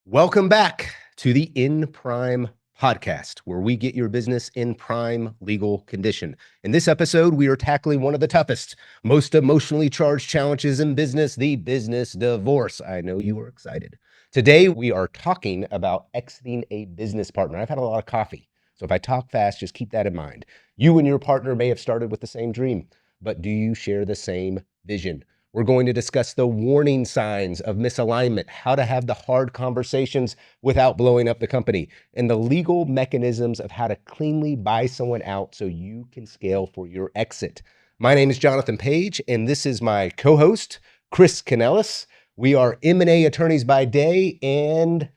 Welcome back to the InPrime podcast, where we get your business in prime legal condition. In this episode, we are tackling one of the toughest, most emotionally charged challenges in business, the business divorce. I know you are excited. Today, we are talking about exiting a business partner. I've had a lot of coffee, so if I talk fast, just keep that in mind. You and your partner may have started with the same dream, but do you share the same vision? We're going to discuss the warning signs of misalignment, how to have the hard conversations without blowing up the company, and the legal mechanisms of how to cleanly buy someone out so you can scale for your exit. My name is Jonathan Page, and this is my co-host, Chris Canellis. We are M&A attorneys by day and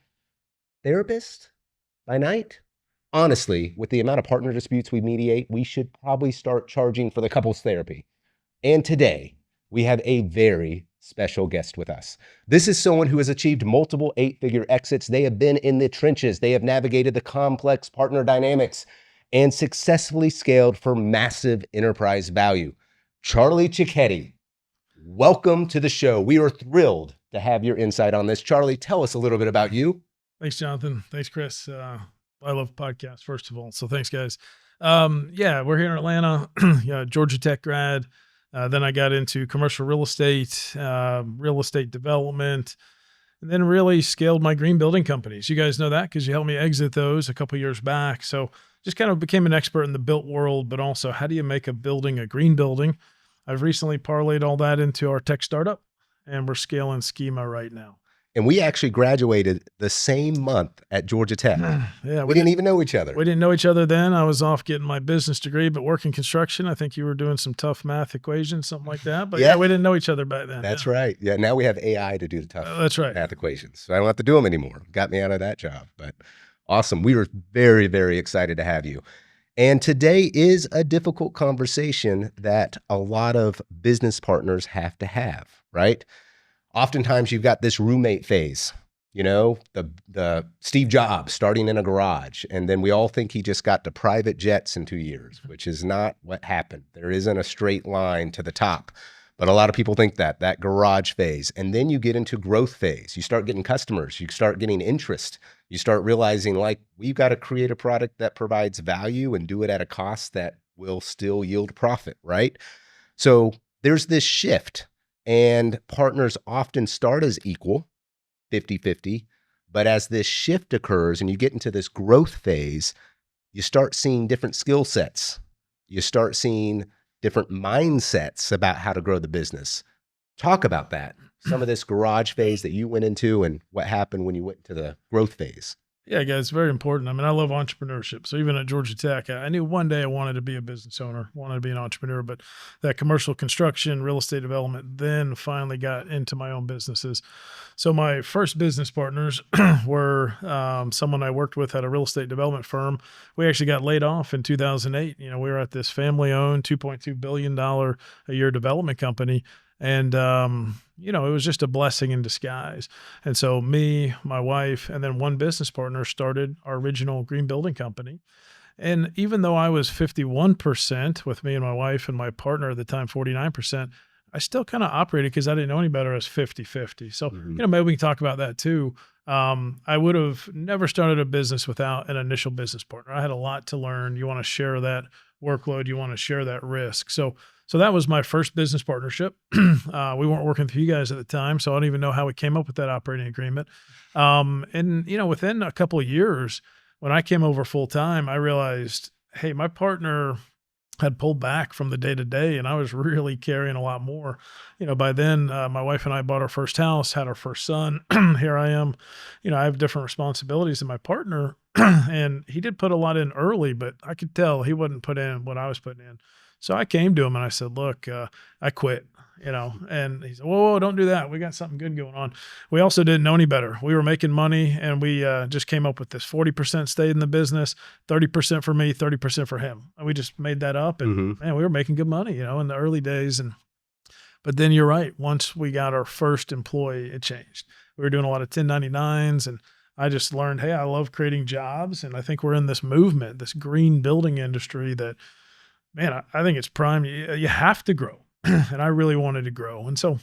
therapists by night. Honestly, with the amount of partner disputes we mediate, we should probably start charging for the couples therapy. And today, we have a very special guest with us. This is someone who has achieved multiple eight-figure exits. They have been in the trenches. They have navigated the complex partner dynamics and successfully scaled for massive enterprise value. Charlie Cichetti, welcome to the show. We are thrilled to have your insight on this. Charlie, tell us a little bit about you. Thanks, Jonathan. Thanks, Chris. I love podcasts, first of all. So thanks, guys. We're here in Atlanta, Georgia Tech grad. Then I got into commercial real estate development, and then really scaled my green building companies. You guys know that because you helped me exit those a couple years back. So just kind of became an expert in the built world, but also how do you make a building a green building? I've recently parlayed all that into our tech startup, and we're scaling Schema right now. And we actually graduated the same month at Georgia Tech. Yeah, we didn't even know each other. We didn't know each other then. I was off getting my business degree, but working construction. I think you were doing some tough math equations, something like that. But yeah we didn't know each other back then. That's right. Yeah, now we have AI to do the tough that's right. math equations. So I don't have to do them anymore. Got me out of that job. But awesome. We were very, very excited to have you. And today is a difficult conversation that a lot of business partners have to have, right? Oftentimes you've got this roommate phase, you know, the Steve Jobs starting in a garage. And then we all think he just got to private jets in 2 years, which is not what happened. There isn't a straight line to the top. But a lot of people think that garage phase. And then you get into growth phase. You start getting customers. You start getting interest. You start realizing, like, we've got to create a product that provides value and do it at a cost that will still yield profit, right? So there's this shift. And partners often start as equal, 50-50. But as this shift occurs and you get into this growth phase, you start seeing different skill sets. You start seeing different mindsets about how to grow the business. Talk about that. Some of this garage phase that you went into and what happened when you went to the growth phase. Yeah, guys, it's very important. I mean, I love entrepreneurship. So even at Georgia Tech, I knew one day I wanted to be a business owner, wanted to be an entrepreneur, but that commercial construction, real estate development, then finally got into my own businesses. So my first business partners were someone I worked with at a real estate development firm. We actually got laid off in 2008. You know, we were at this family-owned $2.2 billion a year development company. And, it was just a blessing in disguise. And so me, my wife, and then one business partner started our original green building company. And even though I was 51% with me and my wife and my partner at the time, 49%, I still kind of operated because I didn't know any better as 50-50. So, maybe we can talk about that too. I would have never started a business without an initial business partner. I had a lot to learn. You want to share that workload. You want to share that risk. So that was my first business partnership. We weren't working for you guys at the time, so I don't even know how we came up with that operating agreement. Within a couple of years, when I came over full time, I realized, hey, my partner had pulled back from the day-to-day, and I was really carrying a lot more. By then, my wife and I bought our first house, had our first son. Here I am. I have different responsibilities than my partner, and he did put a lot in early, but I could tell he wouldn't put in what I was putting in. So I came to him and I said, look, I quit, and he said, whoa, don't do that. We got something good going on. We also didn't know any better. We were making money, and we just came up with this 40% stayed in the business, 30% for me, 30% for him. And we just made that up, and man, we were making good money, in the early days. But then you're right. Once we got our first employee, it changed. We were doing a lot of 1099s, and I just learned, hey, I love creating jobs. And I think we're in this movement, this green building industry that, man, I think it's prime. You have to grow. And I really wanted to grow. And so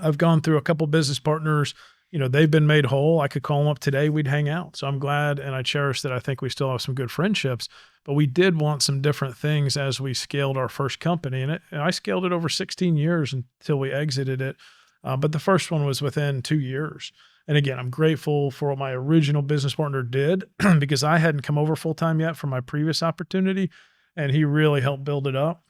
I've gone through a couple business partners, they've been made whole. I could call them up today. We'd hang out. So I'm glad. And I cherish that. I think we still have some good friendships, but we did want some different things as we scaled our first company. And I scaled it over 16 years until we exited it. But the first one was within 2 years. And again, I'm grateful for what my original business partner did because I hadn't come over full time yet from my previous opportunity. And he really helped build it up.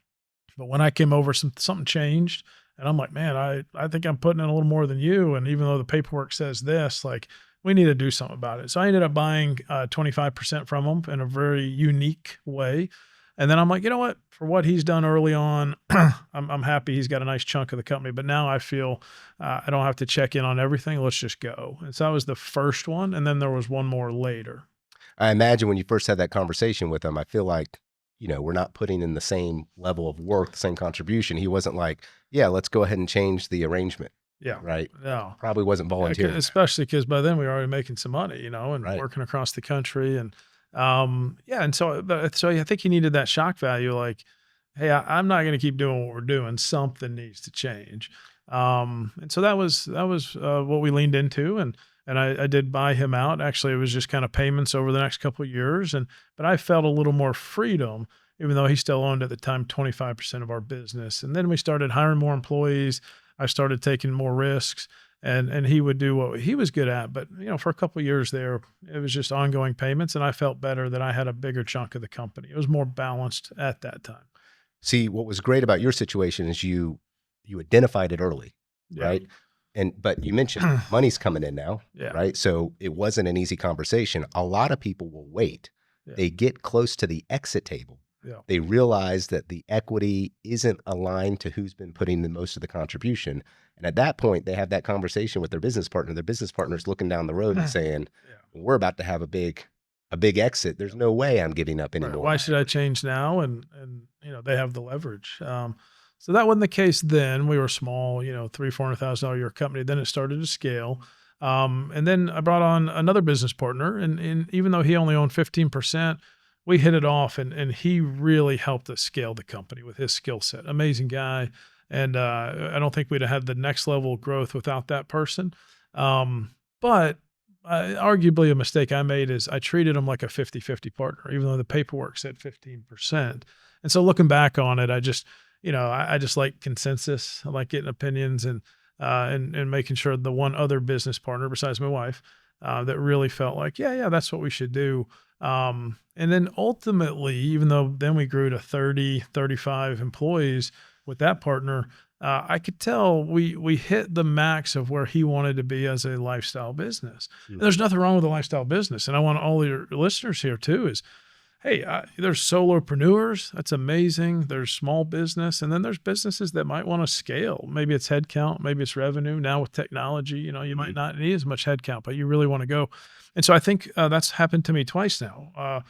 But when I came over, something changed. And I'm like, man, I think I'm putting in a little more than you. And even though the paperwork says this, like, we need to do something about it. So I ended up buying 25% from him in a very unique way. And then I'm like, you know what? For what he's done early on, I'm happy he's got a nice chunk of the company. But now I feel I don't have to check in on everything. Let's just go. And so that was the first one. And then there was one more later. I imagine when you first had that conversation with him, I feel like, we're not putting in the same level of work, the same contribution. He wasn't like, yeah, let's go ahead and change the arrangement. Yeah. Right. No. Probably wasn't volunteering. Especially because by then we were already making some money, and Right. working across the country. And and so I think he needed that shock value, like, hey, I'm not going to keep doing what we're doing. Something needs to change. And so that was what we leaned into, and I did buy him out. Actually, it was just kind of payments over the next couple of years, but I felt a little more freedom, even though he still owned at the time 25% of our business. And then we started hiring more employees. I started taking more risks, and he would do what he was good at. But for a couple of years there, it was just ongoing payments, and I felt better that I had a bigger chunk of the company. It was more balanced at that time. See, what was great about your situation is you identified it early, Yeah. right? But you mentioned money's coming in now, Yeah. right? So it wasn't an easy conversation. A lot of people will wait. Yeah. They get close to the exit table. Yeah. They realize that the equity isn't aligned to who's been putting the most of the contribution. And at that point, they have that conversation with their business partner. Their business partner's looking down the road and saying, we're about to have a big exit. There's no way I'm giving up Right. anymore. Why should I change now? And they have the leverage. So that wasn't the case then. We were small, $300,000-$400,000 a year company. Then it started to scale. And then I brought on another business partner, and even though he only owned 15%, we hit it off, and he really helped us scale the company with his skill set. Amazing guy. And I don't think we'd have had the next level of growth without that person. But arguably a mistake I made is I treated him like a 50-50 partner, even though the paperwork said 15%. And so looking back on it, I just like consensus. I like getting opinions and making sure the one other business partner besides my wife that really felt like, yeah, that's what we should do. And then ultimately, even though then we grew to 30, 35 employees with that partner, I could tell we hit the max of where he wanted to be as a lifestyle business. And there's nothing wrong with a lifestyle business. And I want all your listeners here too is, hey, there's solopreneurs. That's amazing. There's small business. And then there's businesses that might want to scale. Maybe it's headcount. Maybe it's revenue. Now with technology, you might not need as much headcount, but you really want to go. And so I think that's happened to me twice now.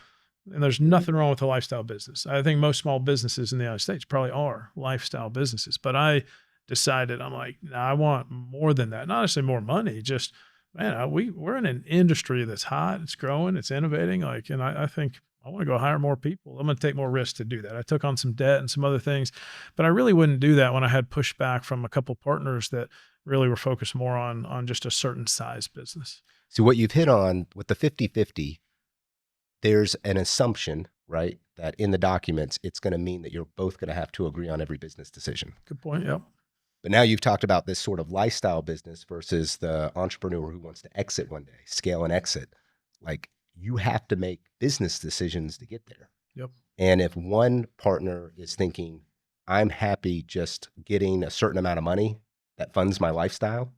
And there's nothing wrong with a lifestyle business. I think most small businesses in the United States probably are lifestyle businesses. But I decided, I'm like, nah, I want more than that. Not necessarily more money, just, man, we're in an industry that's hot. It's growing. It's innovating. And I think I want to go hire more people. I'm going to take more risks to do that. I took on some debt and some other things, but I really wouldn't do that when I had pushback from a couple partners that really were focused more on just a certain size business. So what you've hit on with the 50-50, there's an assumption, right, that in the documents, it's going to mean that you're both going to have to agree on every business decision. Good point. Yep. But now you've talked about this sort of lifestyle business versus the entrepreneur who wants to exit one day, scale and exit. Like, you have to make business decisions to get there. Yep. And if one partner is thinking, I'm happy just getting a certain amount of money that funds my lifestyle,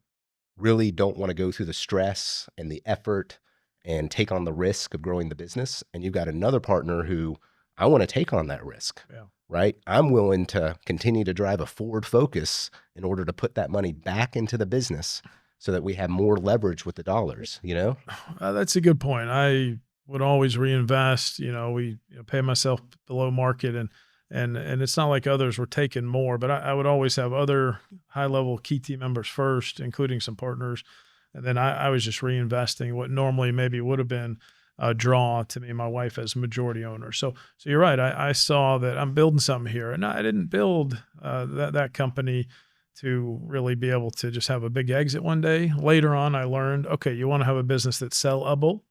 really don't want to go through the stress and the effort and take on the risk of growing the business. And you've got another partner who, I want to take on that risk, right? I'm willing to continue to drive a forward focus in order to put that money back into the business so that we have more leverage with the dollars, That's a good point. I would always reinvest, we pay myself below market, and it's not like others were taking more, but I would always have other high level key team members first, including some partners. And then I was just reinvesting what normally maybe would have been a draw to me and my wife as majority owner. So you're right. I saw that I'm building something here, and I didn't build that company to really be able to just have a big exit one day. Later on, I learned, okay, you want to have a business that's sellable.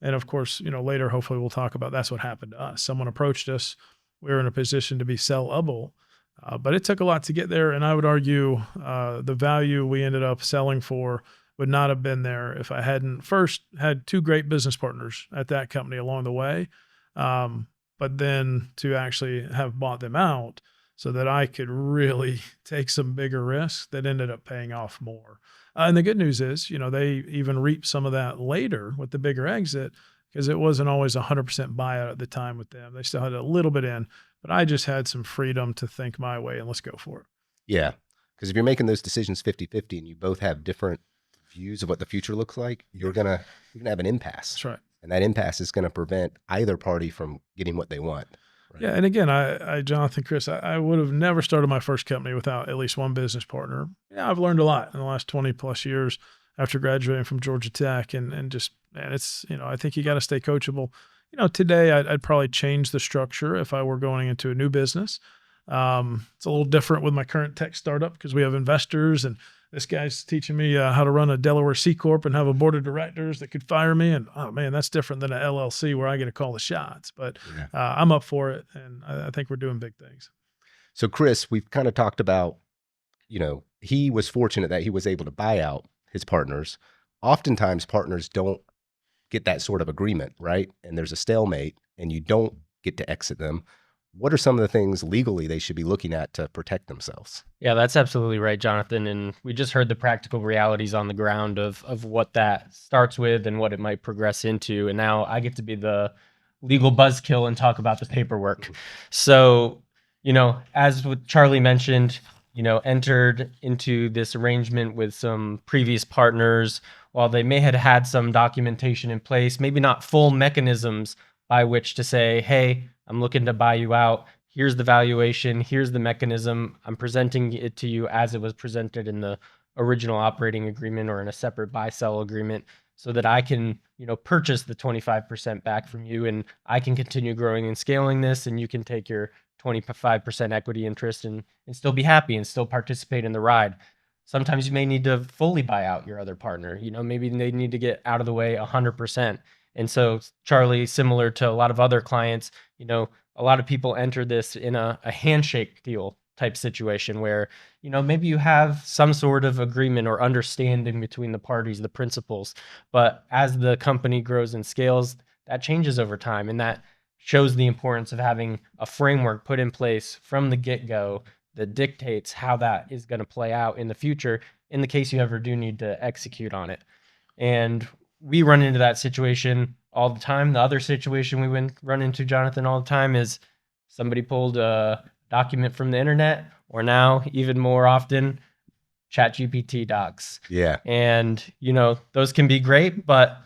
And of course, later, hopefully we'll talk about that's what happened to us. Someone approached us. We were in a position to be sellable, but it took a lot to get there. And I would argue the value we ended up selling for would not have been there if I hadn't first had two great business partners at that company along the way. But then to actually have bought them out so that I could really take some bigger risks that ended up paying off more. And the good news is, they even reaped some of that later with the bigger exit because it wasn't always 100% buyout at the time with them. They still had a little bit in, but I just had some freedom to think my way and let's go for it. Yeah. Because if you're making those decisions 50-50 and you both have different views of what the future looks like, you're gonna have an impasse. That's right. And that impasse is going to prevent either party from getting what they want. Right? Yeah. And again, I Jonathan, Chris, I would have never started my first company without at least one business partner. Yeah, I've learned a lot in the last 20 plus years after graduating from Georgia Tech and just, man, it's, I think you got to stay coachable. Today I'd probably change the structure if I were going into a new business. It's a little different with my current tech startup because we have investors and this guy's teaching me how to run a Delaware C Corp and have a board of directors that could fire me. And, oh man, that's different than an LLC where I get to call the shots, but I'm up for it. And I think we're doing big things. So Chris, we've kind of talked about, he was fortunate that he was able to buy out his partners. Oftentimes partners don't get that sort of agreement, right? And there's a stalemate and you don't get to exit them. What are some of the things legally they should be looking at to protect themselves? Yeah, that's absolutely right, Jonathan. And we just heard the practical realities on the ground of what that starts with and what it might progress into. And now I get to be the legal buzzkill and talk about the paperwork. So, as what Charlie mentioned, entered into this arrangement with some previous partners. While they may have had some documentation in place, maybe not full mechanisms by which to say, hey, I'm looking to buy you out. Here's the valuation. Here's the mechanism. I'm presenting it to you as it was presented in the original operating agreement or in a separate buy-sell agreement so that I can, purchase the 25% back from you and I can continue growing and scaling this and you can take your 25% equity interest and still be happy and still participate in the ride. Sometimes you may need to fully buy out your other partner. Maybe they need to get out of the way 100%. And so Charlie, similar to a lot of other clients, a lot of people enter this in a handshake deal type situation where, maybe you have some sort of agreement or understanding between the parties, the principals, but as the company grows and scales, that changes over time. And that shows the importance of having a framework put in place from the get-go that dictates how that is going to play out in the future in the case you ever do need to execute on it. And we run into that situation all the time. The other situation we run into, Jonathan, all the time is somebody pulled a document from the internet, or now even more often, ChatGPT docs. Yeah. And, those can be great, but,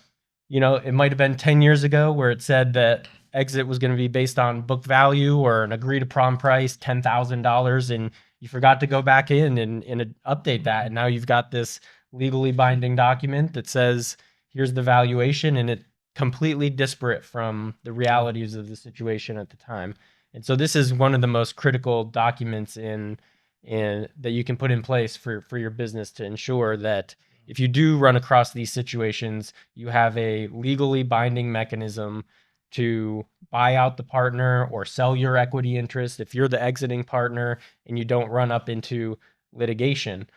it might have been 10 years ago where it said that exit was going to be based on book value or an agreed upon price, $10,000. And you forgot to go back in and update that. And now you've got this legally binding document that says, here's the valuation, and it completely disparate from the realities of the situation at the time. And so this is one of the most critical documents in that you can put in place for your business to ensure that if you do run across these situations, you have a legally binding mechanism to buy out the partner or sell your equity interest if you're the exiting partner and you don't run up into litigation.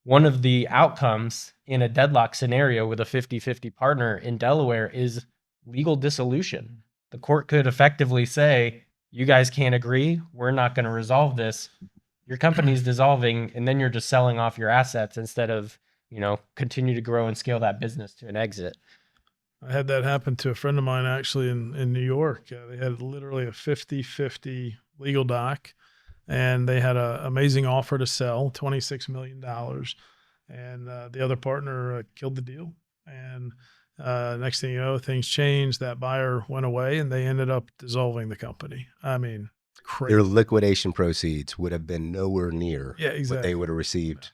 One of the outcomes in a deadlock scenario with a 50-50 partner in Delaware is legal dissolution. The court could effectively say, you guys can't agree, we're not going to resolve this. Your company's dissolving, and then you're just selling off your assets instead of, continue to grow and scale that business to an exit. I had that happen to a friend of mine actually in New York. They had literally a 50-50 legal doc, and they had an amazing offer to sell, $26 million. And the other partner killed the deal. And next thing you know, things changed. That buyer went away, and they ended up dissolving the company. I mean, crazy. Their liquidation proceeds would have been nowhere near what they would have received.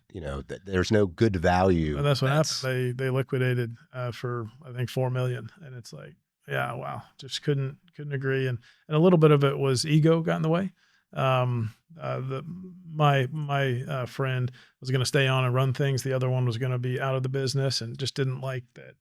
There's no good value. And that's what happened. They liquidated for, I think, $4 million. And it's like, yeah, wow, just couldn't agree. And a little bit of it was ego got in the way. My friend was going to stay on and run things. The other one was going to be out of the business, and just didn't like that.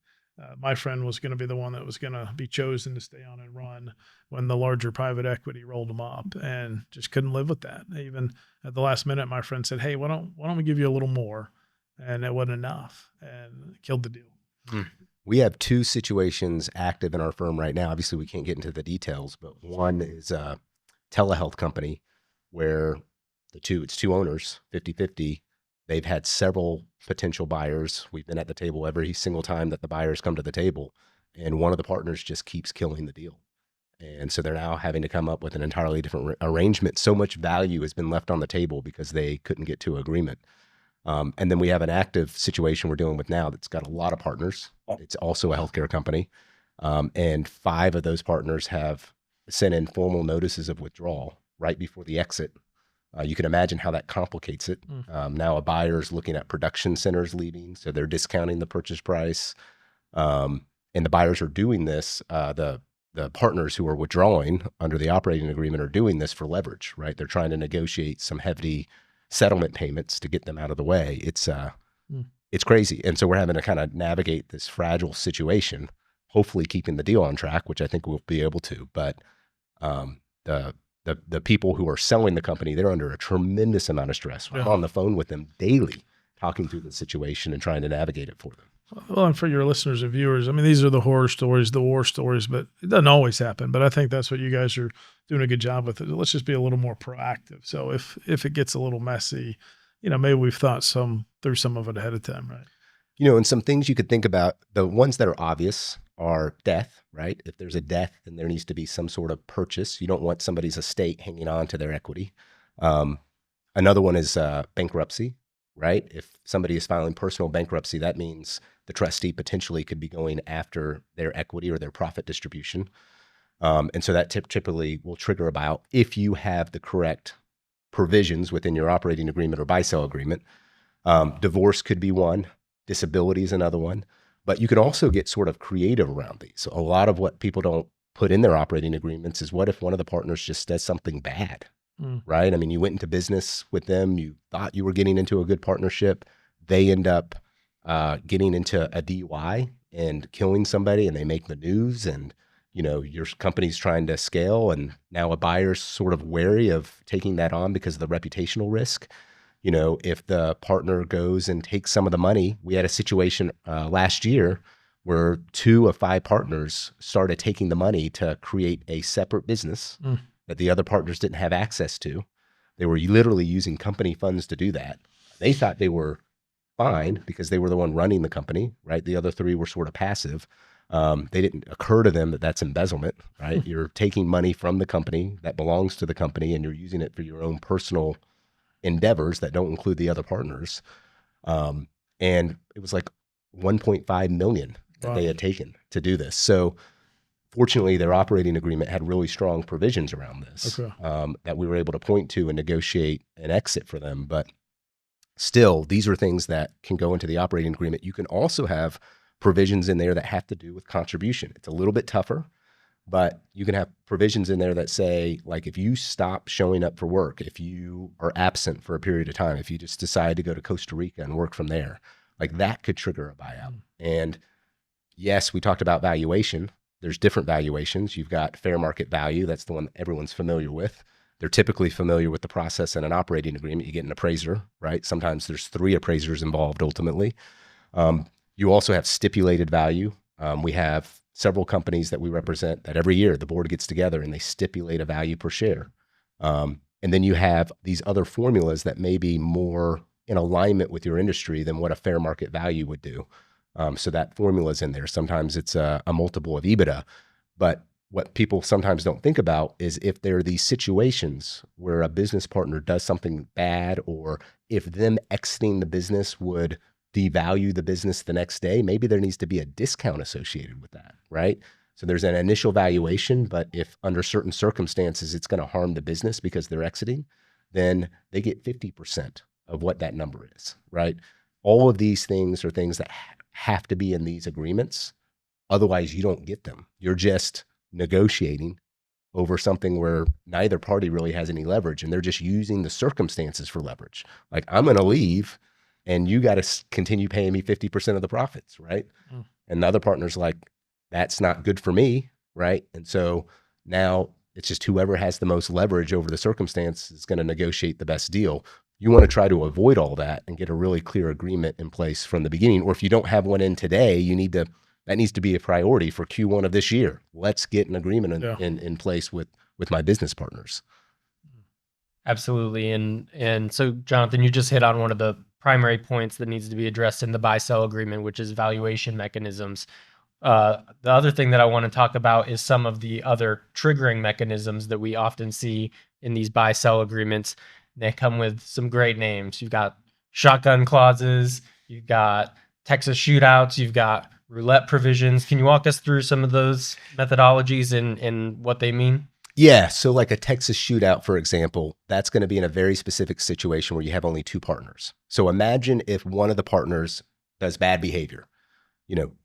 My friend was going to be the one that was going to be chosen to stay on and run when the larger private equity rolled them up, and just couldn't live with that. Even at the last minute, my friend said, "Hey, why don't we give you a little more?" And it wasn't enough, and it killed the deal. We have two situations active in our firm right now. Obviously, we can't get into the details, but one is a telehealth company where it's two owners, 50-50. They've had several potential buyers. We've been at the table every single time that the buyers come to the table, and one of the partners just keeps killing the deal. And so they're now having to come up with an entirely different arrangement. So much value has been left on the table because they couldn't get to agreement. And then we have an active situation we're dealing with now that's got a lot of partners. It's also a healthcare company. And 5 of those partners have sent in formal notices of withdrawal right before the exit. You can imagine how that complicates it. Now a buyer's looking at production centers leaving, so they're discounting the purchase price. And the buyers are doing this, the partners who are withdrawing under the operating agreement are doing this for leverage, right? They're trying to negotiate some hefty settlement payments to get them out of the way. It's crazy. And so we're having to kind of navigate this fragile situation, hopefully keeping the deal on track, which I think we'll be able to. But the people who are selling the company, they're under a tremendous amount of stress. I'm on the phone with them daily, talking through the situation and trying to navigate it for them. Well, and for your listeners and viewers, I mean, these are the horror stories, the war stories, but it doesn't always happen. But I think that's what you guys are doing a good job with it. Let's just be a little more proactive. So if it gets a little messy, maybe we've thought through some of it ahead of time, right? And some things you could think about, the ones that are obvious are death, right? If there's a death, then there needs to be some sort of purchase. You don't want somebody's estate hanging on to their equity. Another one is bankruptcy, right? If somebody is filing personal bankruptcy, that means the trustee potentially could be going after their equity or their profit distribution. And so that typically will trigger a buyout if you have the correct provisions within your operating agreement or buy-sell agreement. Divorce could be one. Disability is another one. But you can also get sort of creative around these. So a lot of what people don't put in their operating agreements is, what if one of the partners just does something bad, right? I mean, you went into business with them. You thought you were getting into a good partnership. They end up getting into a DUI and killing somebody, and they make the news, and your company's trying to scale, and now a buyer's sort of wary of taking that on because of the reputational risk. If the partner goes and takes some of the money, we had a situation last year where 2 of 5 partners started taking the money to create a separate business that the other partners didn't have access to. They were literally using company funds to do that. They thought they were fine because they were the one running the company, right? The other 3 were sort of passive. They didn't occur to them that that's embezzlement, right? You're taking money from the company that belongs to the company, and you're using it for your own personal endeavors that don't include the other partners. And it was like 1.5 million that they had taken to do this. So fortunately, their operating agreement had really strong provisions around this that we were able to point to and negotiate an exit for them. But still, these are things that can go into the operating agreement. You can also have provisions in there that have to do with contribution. It's a little bit tougher, but you can have provisions in there that say, like, if you stop showing up for work, if you are absent for a period of time, if you just decide to go to Costa Rica and work from there, like, that could trigger a buyout. And yes, we talked about valuation. There's different valuations. You've got fair market value. That's the one that everyone's familiar with. They're typically familiar with the process in an operating agreement. You get an appraiser, right? Sometimes there's 3 appraisers involved ultimately. You also have stipulated value. We have several companies that we represent that every year the board gets together and they stipulate a value per share. And then you have these other formulas that may be more in alignment with your industry than what a fair market value would do. So that formula is in there. Sometimes it's a multiple of EBITDA. But what people sometimes don't think about is if there are these situations where a business partner does something bad, or if them exiting the business would devalue the business the next day, maybe there needs to be a discount associated with that, right? So there's an initial valuation, but if under certain circumstances it's going to harm the business because they're exiting, then they get 50% of what that number is, right? All of these things are things that have to be in these agreements. Otherwise, you don't get them. You're just negotiating over something where neither party really has any leverage, and they're just using the circumstances for leverage. Like, I'm going to leave and you got to continue paying me 50% of the profits, right? Mm. And the other partner's like, that's not good for me, right? And so now it's just whoever has the most leverage over the circumstance is going to negotiate the best deal. You want to try to avoid all that and get a really clear agreement in place from the beginning. Or if you don't have one in today, that needs to be a priority for Q1 of this year. Let's get an agreement in place with my business partners. Absolutely. And so, Jonathan, you just hit on one of the primary points that needs to be addressed in the buy-sell agreement, which is valuation mechanisms. The other thing that I want to talk about is some of the other triggering mechanisms that we often see in these buy-sell agreements. They come with some great names. You've got shotgun clauses, you've got Texas shootouts, you've got roulette provisions. Can you walk us through some of those methodologies and what they mean? Yeah. So like a Texas shootout, for example, that's going to be in a very specific situation where you have only two partners. So imagine if one of the partners does bad behavior.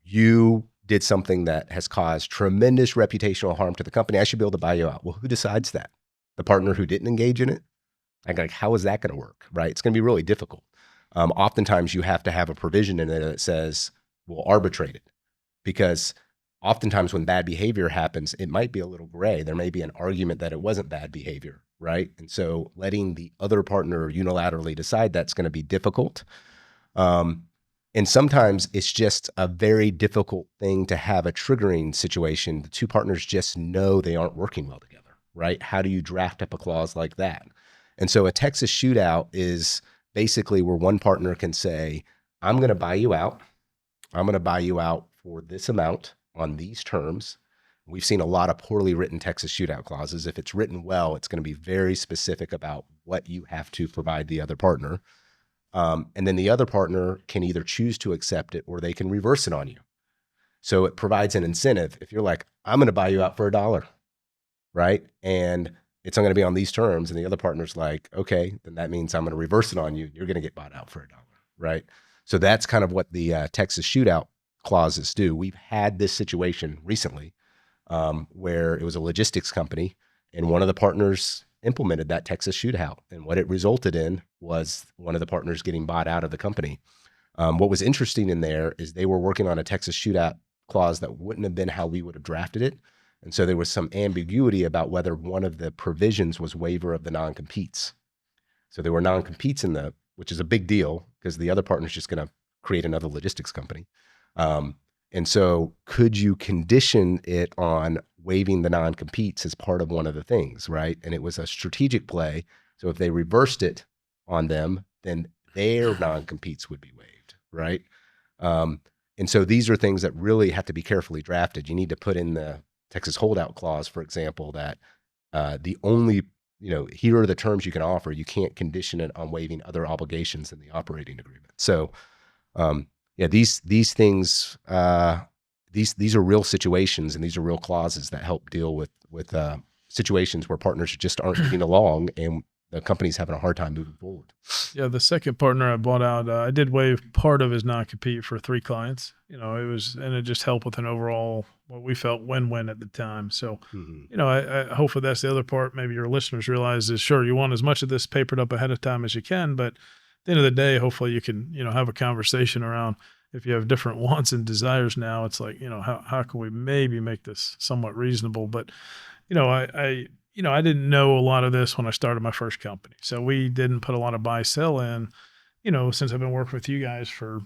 You did something that has caused tremendous reputational harm to the company. I should be able to buy you out. Well, who decides that? The partner who didn't engage in it? Like how is that going to work, right? It's going to be really difficult. Oftentimes you have to have a provision in there that says, we'll arbitrate it, because oftentimes when bad behavior happens, it might be a little gray. There may be an argument that it wasn't bad behavior, right? And so letting the other partner unilaterally decide that's going to be difficult. And sometimes it's just a very difficult thing to have a triggering situation. The two partners just know they aren't working well together, right? How do you draft up a clause like that? And so a Texas shootout is basically where one partner can say, I'm going to buy you out. I'm going to buy you out for this amount on these terms. We've seen a lot of poorly written Texas shootout clauses. If it's written well, it's going to be very specific about what you have to provide the other partner. And then the other partner can either choose to accept it or they can reverse it on you. So it provides an incentive. If you're like, I'm going to buy you out for $1, right? And it's not going to be on these terms. And the other partner's like, okay, then that means I'm going to reverse it on you. You're going to get bought out for $1, right? So that's kind of what the Texas shootout clauses do. We've had this situation recently where it was a logistics company and one of the partners implemented that Texas shootout. And what it resulted in was one of the partners getting bought out of the company. What was interesting in there is they were working on a Texas shootout clause that wouldn't have been how we would have drafted it. And so there was some ambiguity about whether one of the provisions was waiver of the non-competes. So there were non-competes which is a big deal because the other partner is just going to create another logistics company. And so could you condition it on waiving the non-competes as part of one of the things, right? And it was a strategic play. So if they reversed it on them, then their non-competes would be waived, right? And so these are things that really have to be carefully drafted. You need to put in the Texas holdout clause, for example, that the only, here are the terms you can offer. You can't condition it on waiving other obligations in the operating agreement. So these things, these are real situations and these are real clauses that help deal with situations where partners just aren't getting along and the company's having a hard time moving forward. Yeah, the second partner I bought out, I did waive part of his non-compete for 3 clients. And it just helped with an overall, what we felt win-win at the time. So, I hopefully that's the other part. Maybe your listeners realize is, sure, you want as much of this papered up ahead of time as you can, but at the end of the day, hopefully you can, have a conversation around if you have different wants and desires now, it's like, how can we maybe make this somewhat reasonable? But, I didn't know a lot of this when I started my first company. So we didn't put a lot of buy sell in, since I've been working with you guys for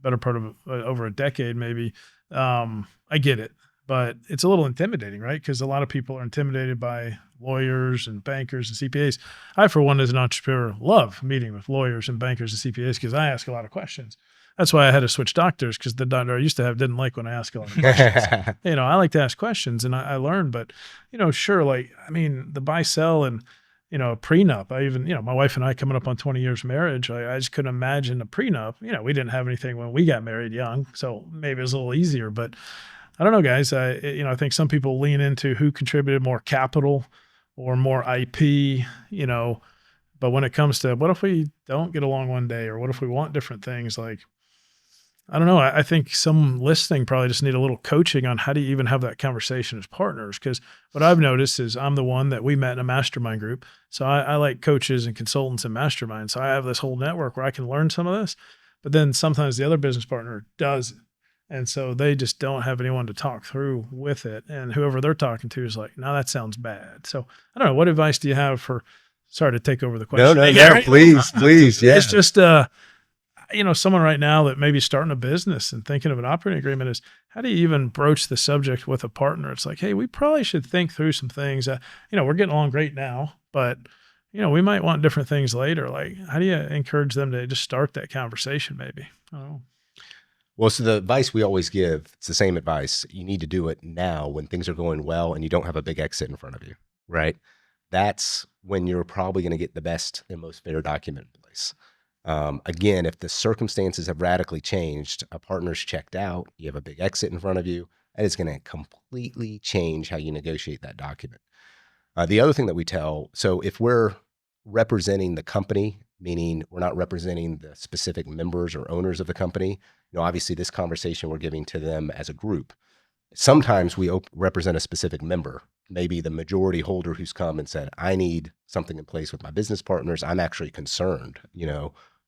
better part of over a decade, maybe. I get it, but it's a little intimidating, right? Because a lot of people are intimidated by lawyers and bankers and CPAs. I, for one, as an entrepreneur, love meeting with lawyers and bankers and CPAs because I ask a lot of questions. That's why I had to switch doctors, because the doctor I used to have didn't like when I asked a lot of questions. I like to ask questions and I learned, but, sure. The buy sell and, prenup, I even, my wife and I coming up on 20 years of marriage, I just couldn't imagine a prenup. We didn't have anything when we got married young, so maybe it was a little easier, but I don't know, guys. I think some people lean into who contributed more capital or more IP, but when it comes to what if we don't get along one day, or what if we want different things, like, I don't know. I think some listening probably just need a little coaching on how do you even have that conversation as partners. Because what I've noticed is I'm the one that we met in a mastermind group. So I like coaches and consultants and masterminds. So I have this whole network where I can learn some of this. But then sometimes the other business partner does. And so they just don't have anyone to talk through with it. And whoever they're talking to is like, no, that sounds bad. So I don't know. What advice do you have for, sorry to take over the question. No, please. Yeah. It's just, someone right now that may be starting a business and thinking of an operating agreement is how do you even broach the subject with a partner? It's like, hey, we probably should think through some things. We're getting along great now, but we might want different things later. Like, how do you encourage them to just start that conversation? Maybe. I don't know. Well, so the advice we always give, it's the same advice. You need to do it now when things are going well and you don't have a big exit in front of you, right? That's when you're probably going to get the best and most fair document in place. Again, if the circumstances have radically changed, a partner's checked out, you have a big exit in front of you, that is going to completely change how you negotiate that document. The other thing that we tell, so if we're representing the company, meaning we're not representing the specific members or owners of the company, obviously this conversation we're giving to them as a group. Sometimes we represent a specific member, maybe the majority holder who's come and said, I need something in place with my business partners. I'm actually concerned,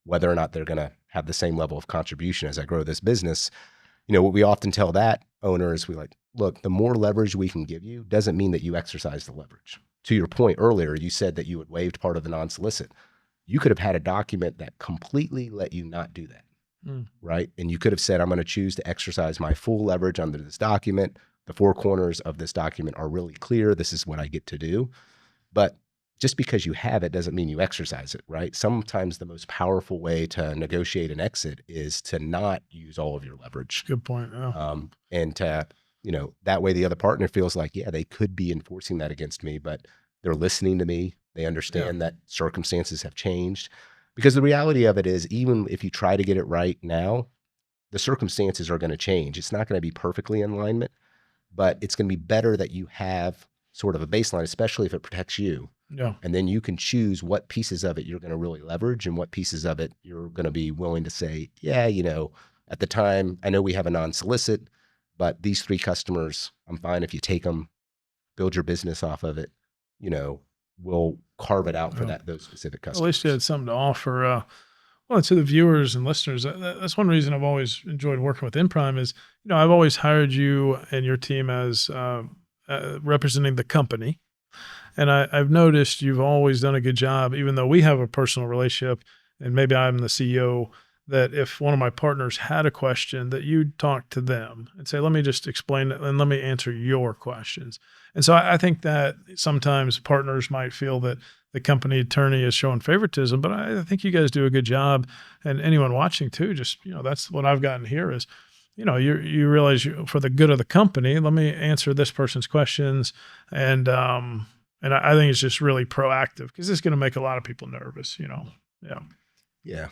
whether or not they're going to have the same level of contribution as I grow this business. What we often tell that owner is look, the more leverage we can give you doesn't mean that you exercise the leverage. To your point earlier, you said that you had waived part of the non-solicit. You could have had a document that completely let you not do that. Right? And you could have said, I'm going to choose to exercise my full leverage under this document. The four corners of this document are really clear. This is what I get to do. But just because you have it doesn't mean you exercise it, right? Sometimes the most powerful way to negotiate an exit is to not use all of your leverage. Good point. Yeah. And to, that way the other partner feels like, yeah, they could be enforcing that against me, but they're listening to me. They understand that circumstances have changed. Because the reality of it is, even if you try to get it right now, the circumstances are going to change. It's not going to be perfectly in alignment, but it's going to be better that you have sort of a baseline, especially if it protects you. Yeah. And then you can choose what pieces of it you're going to really leverage and what pieces of it you're going to be willing to say, yeah, at the time, I know we have a non-solicit, but these 3 customers, I'm fine if you take them, build your business off of it, we'll carve it out for those specific customers. At least you had something to offer. To the viewers and listeners, that's one reason I've always enjoyed working with InPrime is, I've always hired you and your team as representing the company. And I've noticed you've always done a good job, even though we have a personal relationship and maybe I'm the CEO, that if one of my partners had a question that you'd talk to them and say, let me just explain it and let me answer your questions. And so I think that sometimes partners might feel that the company attorney is showing favoritism, but I think you guys do a good job. And anyone watching too, just, that's what I've gotten here is, you realize for the good of the company, let me answer this person's questions. And I think it's just really proactive because it's going to make a lot of people nervous, Yeah. Yeah.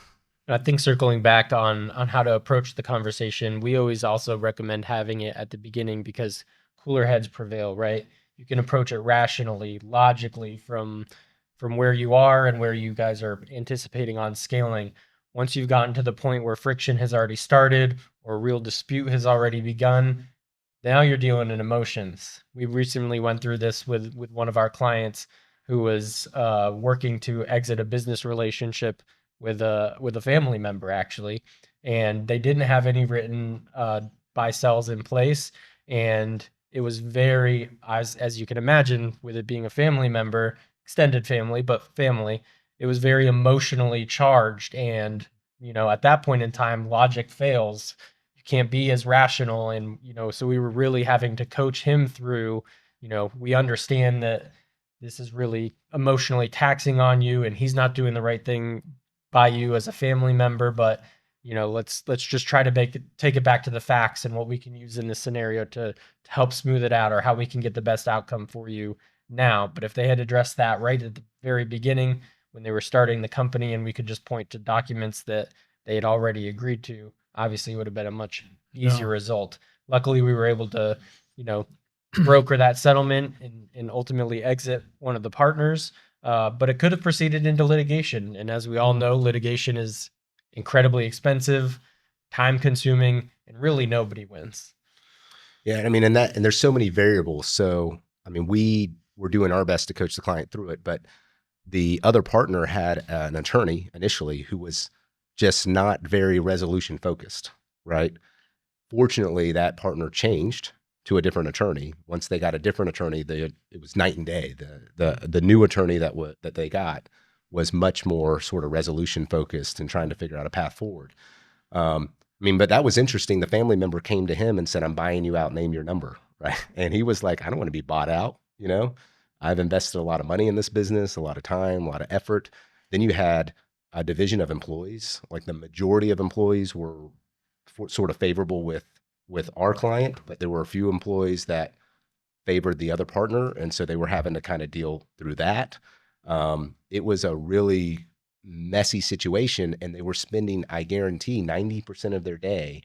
I think circling back on how to approach the conversation, we always also recommend having it at the beginning because cooler heads prevail, right? You can approach it rationally, logically from where you are and where you guys are anticipating on scaling. Once you've gotten to the point where friction has already started or real dispute has already begun, now you're dealing in emotions. We recently went through this with one of our clients who was working to exit a business relationship with a family member, actually, and they didn't have any written buy-sells in place, and it was very, as you can imagine, with it being a family member, extended family, but family, it was very emotionally charged, and at that point in time, logic fails. You can't be as rational, and so we were really having to coach him through. We understand that this is really emotionally taxing on you, and he's not doing the right thing by you as a family member, but let's just try to take it back to the facts and what we can use in this scenario to help smooth it out or how we can get the best outcome for you now. But if they had addressed that right at the very beginning when they were starting the company and we could just point to documents that they had already agreed to, obviously it would have been a much easier result. Luckily, we were able to, broker that settlement and ultimately exit one of the partners. But it could have proceeded into litigation. And as we all know, litigation is incredibly expensive, time consuming, and really nobody wins. Yeah, I mean, and there's so many variables. So, I mean, we were doing our best to coach the client through it, but the other partner had an attorney initially who was just not very resolution focused, right? Fortunately, that partner changed to a different attorney. Once they got a different attorney, it was night and day. The new attorney that they got was much more sort of resolution focused and trying to figure out a path forward. I mean, but that was interesting. The family member came to him and said, "I'm buying you out. Name your number." Right. And he was like, "I don't want to be bought out. You know, I've invested a lot of money in this business, a lot of time, a lot of effort." Then you had a division of employees, like the majority of employees were sort of favorable with our client, but there were a few employees that favored the other partner. And so they were having to kind of deal through that. It was a really messy situation, and they were spending, I guarantee, 90% of their day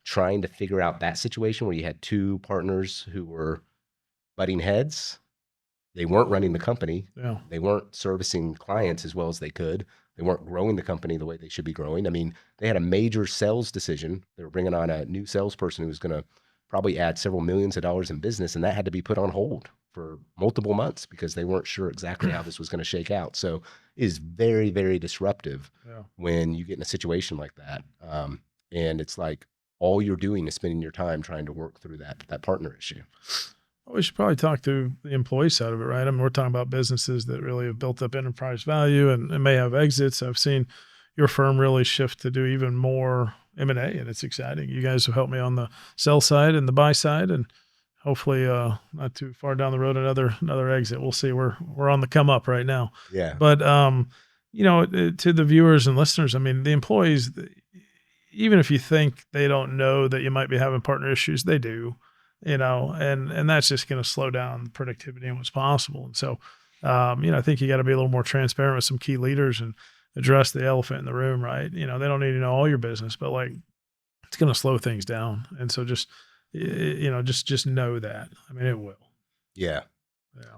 trying to figure out that situation where you had two partners who were butting heads. They weren't running the company. Yeah. They weren't servicing clients as well as they could. They weren't growing the company the way they should be growing. I mean, they had a major sales decision. They were bringing on a new salesperson who was going to probably add several millions of dollars in business, and that had to be put on hold for multiple months because they weren't sure exactly how this was going to shake out. So it is very, very disruptive when you get in a situation like that. And it's like all you're doing is spending your time trying to work through that partner issue. Well, we should probably talk to the employee side of it, right? I mean, we're talking about businesses that really have built up enterprise value and may have exits. I've seen your firm really shift to do even more M&A, and it's exciting. You guys have helped me on the sell side and the buy side, and hopefully not too far down the road, another exit. We'll see. We're on the come up right now. Yeah. But you know, to the viewers and listeners, I mean, the employees, even if you think they don't know that you might be having partner issues, they do. You know, and that's just going to slow down productivity and what's possible. And so, you know, I think you got to be a little more transparent with some key leaders and address the elephant in the room, right? You know, they don't need to know all your business, but like it's going to slow things down. And so just, you know, just know that. I mean, it will. Yeah. Yeah.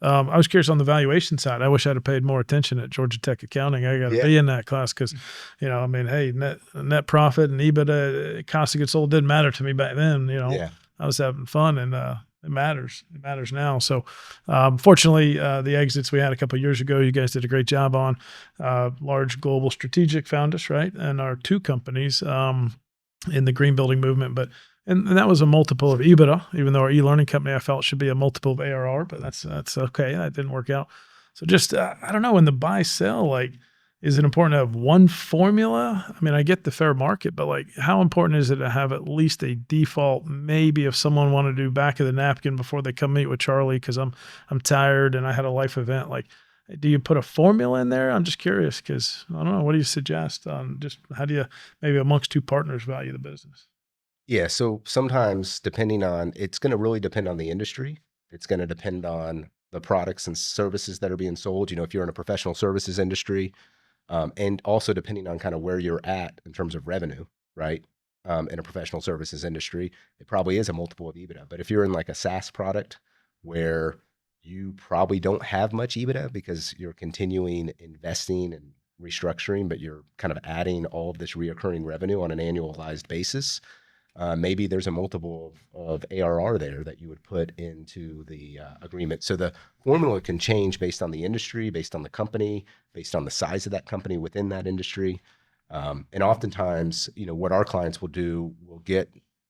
I was curious on the valuation side. I wish I'd have paid more attention at Georgia Tech accounting. I got to be in that class because, you know, I mean, hey, net profit and EBITDA, cost of goods sold didn't matter to me back then. You know, I was having fun, and it matters. It matters now. So, fortunately, the exits we had a couple of years ago, you guys did a great job on. Large global strategic found us, right, and our two companies in the green building movement, but. And that was a multiple of EBITDA, even though our e-learning company I felt should be a multiple of ARR, but that's okay. That didn't work out. So just, I don't know, in the buy sell, like, is it important to have one formula? I mean, I get the fair market, but like, how important is it to have at least a default? Maybe if someone wanted to do back of the napkin before they come meet with Charlie, because I'm tired and I had a life event, like, do you put a formula in there? I'm just curious because I don't know. What do you suggest on just how do you maybe amongst two partners value the business? Yeah. So sometimes it's going to really depend on the industry. It's going to depend on the products and services that are being sold. You know, if you're in a professional services industry, and also depending on kind of where you're at in terms of revenue, right? In a professional services industry, it probably is a multiple of EBITDA. But if you're in like a SaaS product where you probably don't have much EBITDA because you're continuing investing and restructuring, but you're kind of adding all of this reoccurring revenue on an annualized basis, maybe there's a multiple of ARR there that you would put into the agreement. So the formula can change based on the industry, based on the company, based on the size of that company within that industry. And oftentimes, you know, what our clients will do,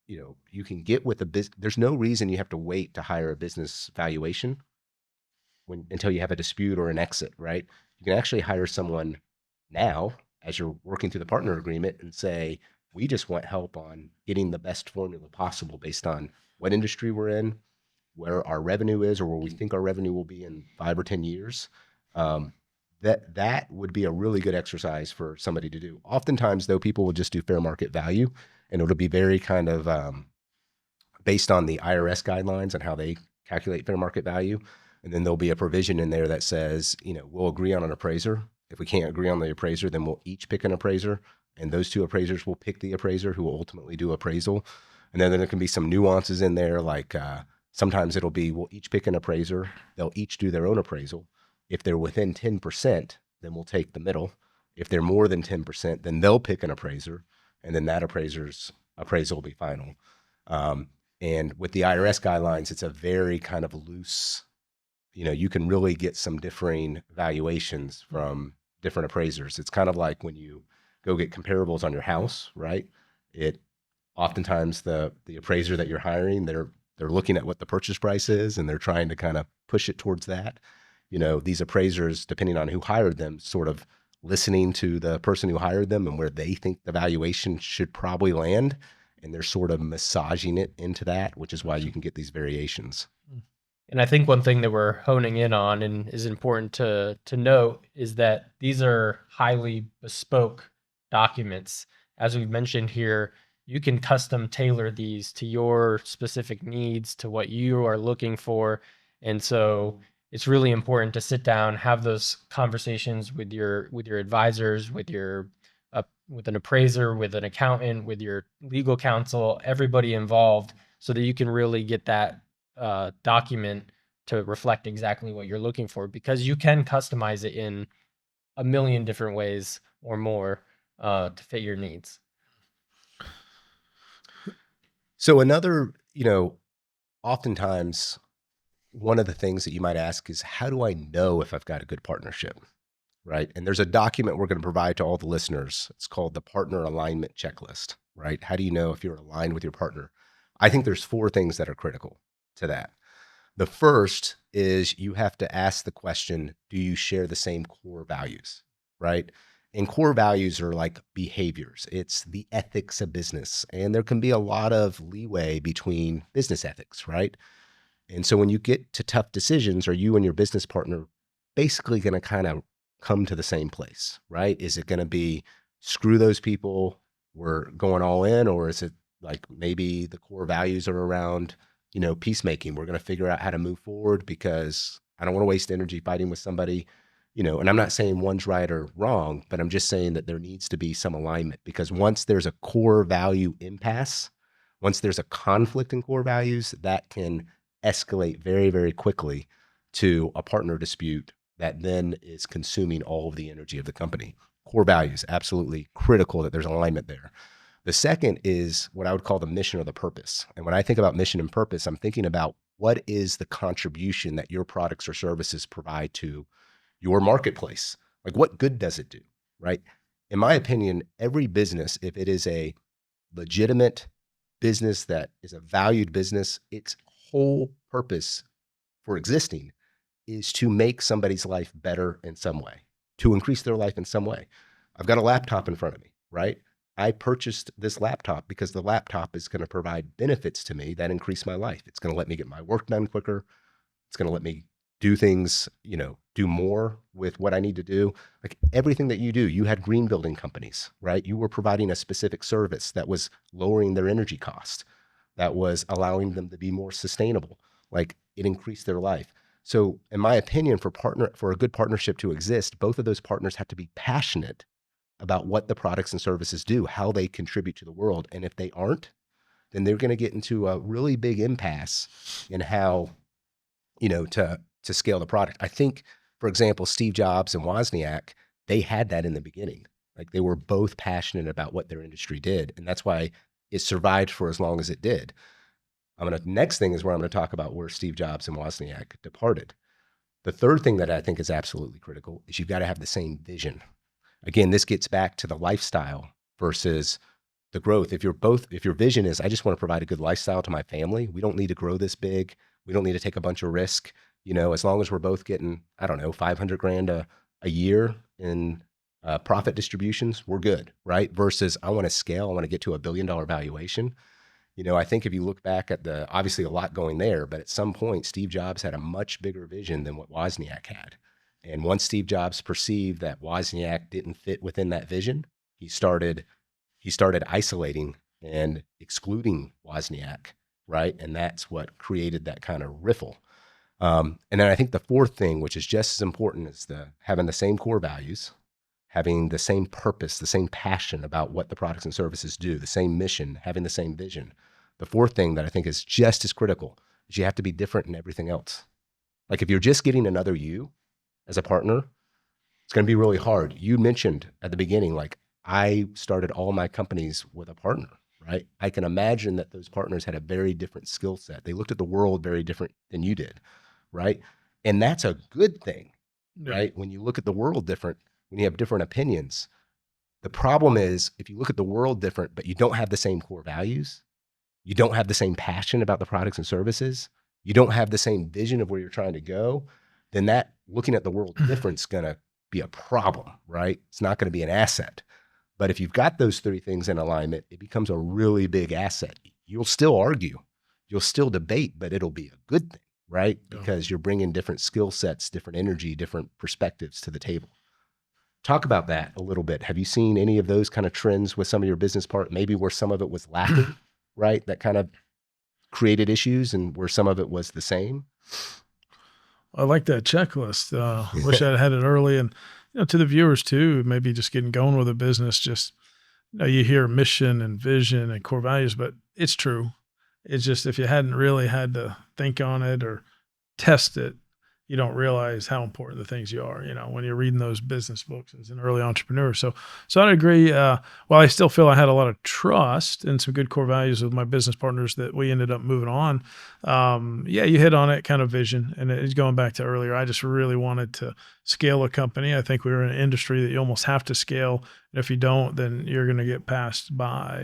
you can get with a business. There's no reason you have to wait to hire a business valuation until you have a dispute or an exit, right? You can actually hire someone now as you're working through the partner agreement and say, we just want help on getting the best formula possible based on what industry we're in, where our revenue is, or where we think our revenue will be in 5 or 10 years. That would be a really good exercise for somebody to do. Oftentimes, though, people will just do fair market value, and it'll be very kind of based on the IRS guidelines and how they calculate fair market value. And then there'll be a provision in there that says, you know, we'll agree on an appraiser. If we can't agree on the appraiser, then we'll each pick an appraiser. And those two appraisers will pick the appraiser who will ultimately do appraisal. And then there can be some nuances in there, like sometimes it'll be we'll each pick an appraiser. They'll each do their own appraisal. If they're within 10%, then we'll take the middle. If they're more than 10%, then they'll pick an appraiser. and then that appraiser's appraisal will be final. And with the IRS guidelines, it's a very kind of loose, you can really get some differing valuations from different appraisers. It's kind of like when you go get comparables on your house, right? It oftentimes the appraiser that you're hiring, they're looking at what the purchase price is and they're trying to kind of push it towards that. These appraisers, depending on who hired them, sort of listening to the person who hired them and where they think the valuation should probably land, and they're sort of massaging it into that, which is why you can get these variations. And I think one thing that we're honing in on and is important to note is that these are highly bespoke documents. As we've mentioned here, you can custom tailor these to your specific needs, to what you are looking for. And so it's really important to sit down, have those conversations with your advisors, with an appraiser, with an accountant, with your legal counsel, everybody involved, so that you can really get that document to reflect exactly what you're looking for, because you can customize it in a million different ways or more to fit your needs. So another, oftentimes one of the things that you might ask is, how do I know if I've got a good partnership, right? And there's a document we're going to provide to all the listeners. It's called the Partner Alignment Checklist, right? How do you know if you're aligned with your partner? I think there's 4 things that are critical to that. The first is you have to ask the question, do you share the same core values, right? And core values are like behaviors. It's the ethics of business. And there can be a lot of leeway between business ethics, right? And so when you get to tough decisions, are you and your business partner basically going to kind of come to the same place, right? Is it going to be screw those people, we're going all in? Or is it like maybe the core values are around, peacemaking? We're going to figure out how to move forward because I don't want to waste energy fighting with somebody, and I'm not saying one's right or wrong, but I'm just saying that there needs to be some alignment, because once there's a core value impasse, once there's a conflict in core values, that can escalate very, very quickly to a partner dispute that then is consuming all of the energy of the company. Core values, absolutely critical that there's alignment there. The second is what I would call the mission or the purpose. And when I think about mission and purpose, I'm thinking about what is the contribution that your products or services provide to your marketplace? Like, what good does it do, right? In my opinion, every business, if it is a legitimate business that is a valued business, its whole purpose for existing is to make somebody's life better in some way, to increase their life in some way. I've got a laptop in front of me, right? I purchased this laptop because the laptop is going to provide benefits to me that increase my life. It's going to let me get my work done quicker. It's going to let me do things, do more with what I need to do. Like everything that you do, you had green building companies, right? You were providing a specific service that was lowering their energy cost, that was allowing them to be more sustainable. Like it increased their life. So in my opinion, for a good partnership to exist, both of those partners have to be passionate about what the products and services do, how they contribute to the world. And if they aren't, then they're going to get into a really big impasse in how, to scale the product. I think, for example, Steve Jobs and Wozniak, they had that in the beginning. Like they were both passionate about what their industry did. And that's why it survived for as long as it did. Next thing is where I'm going to talk about where Steve Jobs and Wozniak departed. The third thing that I think is absolutely critical is you've got to have the same vision. Again, this gets back to the lifestyle versus the growth. If your vision is, I just want to provide a good lifestyle to my family, we don't need to grow this big. We don't need to take a bunch of risk. As long as we're both getting, I don't know, 500 grand a year in profit distributions, we're good, right? Versus I want to scale, I want to get to $1 billion valuation. I think if you look back at obviously a lot going there, but at some point, Steve Jobs had a much bigger vision than what Wozniak had. And once Steve Jobs perceived that Wozniak didn't fit within that vision, he started isolating and excluding Wozniak, right? And that's what created that kind of riffle. And then I think the fourth thing, which is just as important, is having the same core values, having the same purpose, the same passion about what the products and services do, the same mission, having the same vision. The fourth thing that I think is just as critical is you have to be different in everything else. Like if you're just getting another you as a partner, it's going to be really hard. You mentioned at the beginning, like, I started all my companies with a partner, right? I can imagine that those partners had a very different skill set. They looked at the world very different than you did, right? And that's a good thing, Yeah. right? When you look at the world different, when you have different opinions, the problem is if you look at the world different, but you don't have the same core values, you don't have the same passion about the products and services, you don't have the same vision of where you're trying to go, then that looking at the world different is going to be a problem, right? It's not going to be an asset. But if you've got those three things in alignment, it becomes a really big asset. You'll still argue, you'll still debate, but it'll be a good thing, right? Yeah. Because you're bringing different skill sets, different energy, different perspectives to the table. Talk about that a little bit. Have you seen any of those kind of trends with some of your business part, maybe where some of it was lacking, right? That kind of created issues and where some of it was the same? I like that checklist. Wish I'd had it early. And, to the viewers too, maybe just getting going with a business, just, you hear mission and vision and core values, but it's true. It's just, if you hadn't really had to think on it or test it, you don't realize how important the things you are, when you're reading those business books as an early entrepreneur. So I'd agree. While I still feel I had a lot of trust and some good core values with my business partners that we ended up moving on. Yeah, you hit on it, kind of vision. And it's going back to earlier. I just really wanted to scale a company. I think we were in an industry that you almost have to scale. And if you don't, then you're going to get passed by.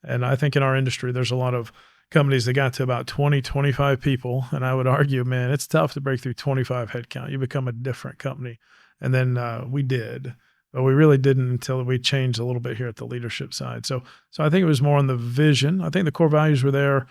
And I think in our industry, there's a lot of companies that got to about 20, 25 people. And I would argue, man, it's tough to break through 25 headcount. You become a different company. And then we did, but we really didn't until we changed a little bit here at the leadership side. So I think it was more on the vision. I think the core values were there.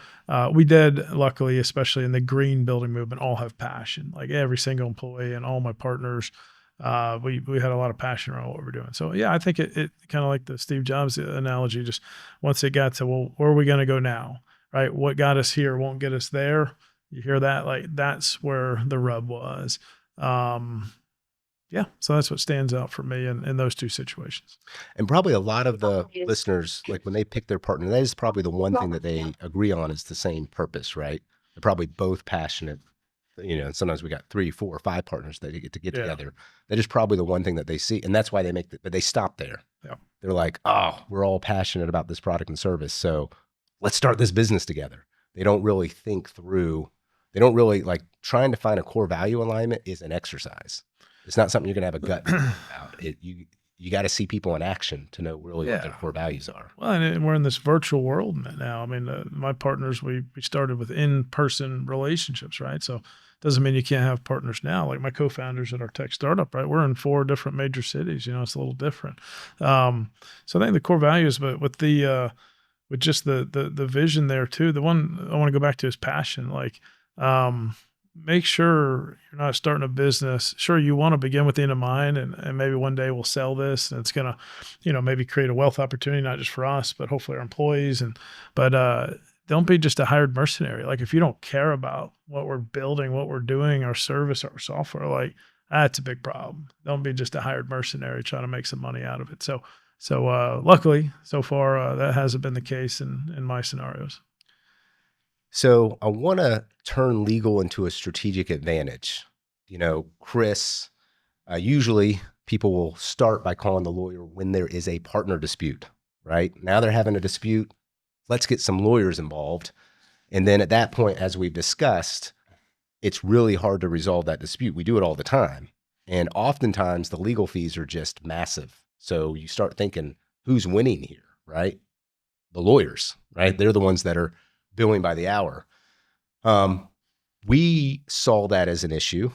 We did, luckily, especially in the green building movement, all have passion. Like every single employee and all my partners, we had a lot of passion around what we're doing. So yeah, I think it kind of like the Steve Jobs analogy, just once it got to, well, where are we going to go now? Right? What got us here won't get us there. You hear that? Like that's where the rub was. Yeah. So that's what stands out for me in those two situations. And probably a lot of the listeners, like when they pick their partner, that is probably the one thing that they agree on is the same purpose, right? They're probably both passionate. Sometimes we got 3, 4, 5 partners that get together. That is probably the one thing that they see. And that's why they but they stop there. Yeah. They're like, oh, we're all passionate about this product and service. So let's start this business together. They don't really think through. They don't really like trying to find a core value alignment is an exercise. It's not something you're going to have a gut about. You got to see people in action to know really what their core values are. Well, and we're in this virtual world now. I mean, my partners, we started with in-person relationships, right? So doesn't mean you can't have partners now. Like my co-founders at our tech startup, right? We're in 4 different major cities. It's a little different. So I think the core values, but with with just the vision there too, the one I want to go back to is passion. Like, make sure you're not starting a business. Sure, you want to begin with the end in mind, and maybe one day we'll sell this, and it's gonna, maybe create a wealth opportunity not just for us, but hopefully our employees. But don't be just a hired mercenary. Like if you don't care about what we're building, what we're doing, our service, our software, like that's a big problem. Don't be just a hired mercenary trying to make some money out of it. So luckily, so far that hasn't been the case in my scenarios. So I want to turn legal into a strategic advantage. Chris, usually people will start by calling the lawyer when there is a partner dispute, right? Now they're having a dispute. Let's get some lawyers involved. And then at that point, as we've discussed, it's really hard to resolve that dispute. We do it all the time. And oftentimes the legal fees are just massive. So you start thinking, who's winning here, right? The lawyers, right? They're the ones that are billing by the hour. We saw that as an issue.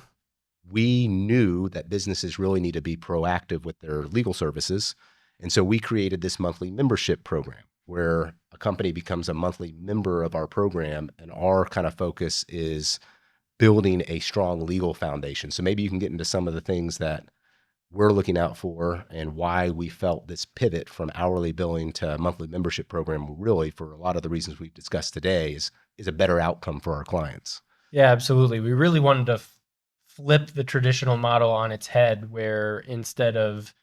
We knew that businesses really need to be proactive with their legal services. And so we created this monthly membership program where a company becomes a monthly member of our program. And our kind of focus is building a strong legal foundation. So maybe you can get into some of the things that we're looking out for and why we felt this pivot from hourly billing to a monthly membership program, really for a lot of the reasons we've discussed today, is a better outcome for our clients. Yeah, absolutely. We really wanted to flip the traditional model on its head, where instead of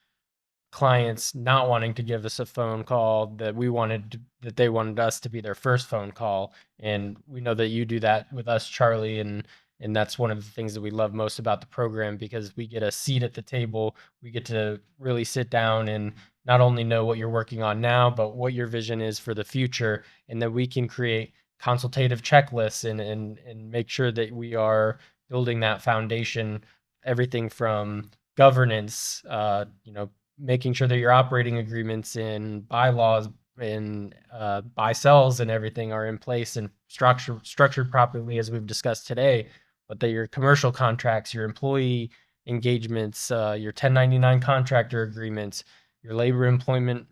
clients not wanting to give us a phone call, that they wanted us to be their first phone call. And we know that you do that with us, Charlie, and that's one of the things that we love most about the program, because we get a seat at the table. We get to really sit down and not only know what you're working on now, but what your vision is for the future, and that we can create consultative checklists and make sure that we are building that foundation, everything from governance, making sure that your operating agreements and bylaws and buy sells and everything are in place and structured properly, as we've discussed today, but that your commercial contracts, your employee engagements, your 1099 contractor agreements, your labor employment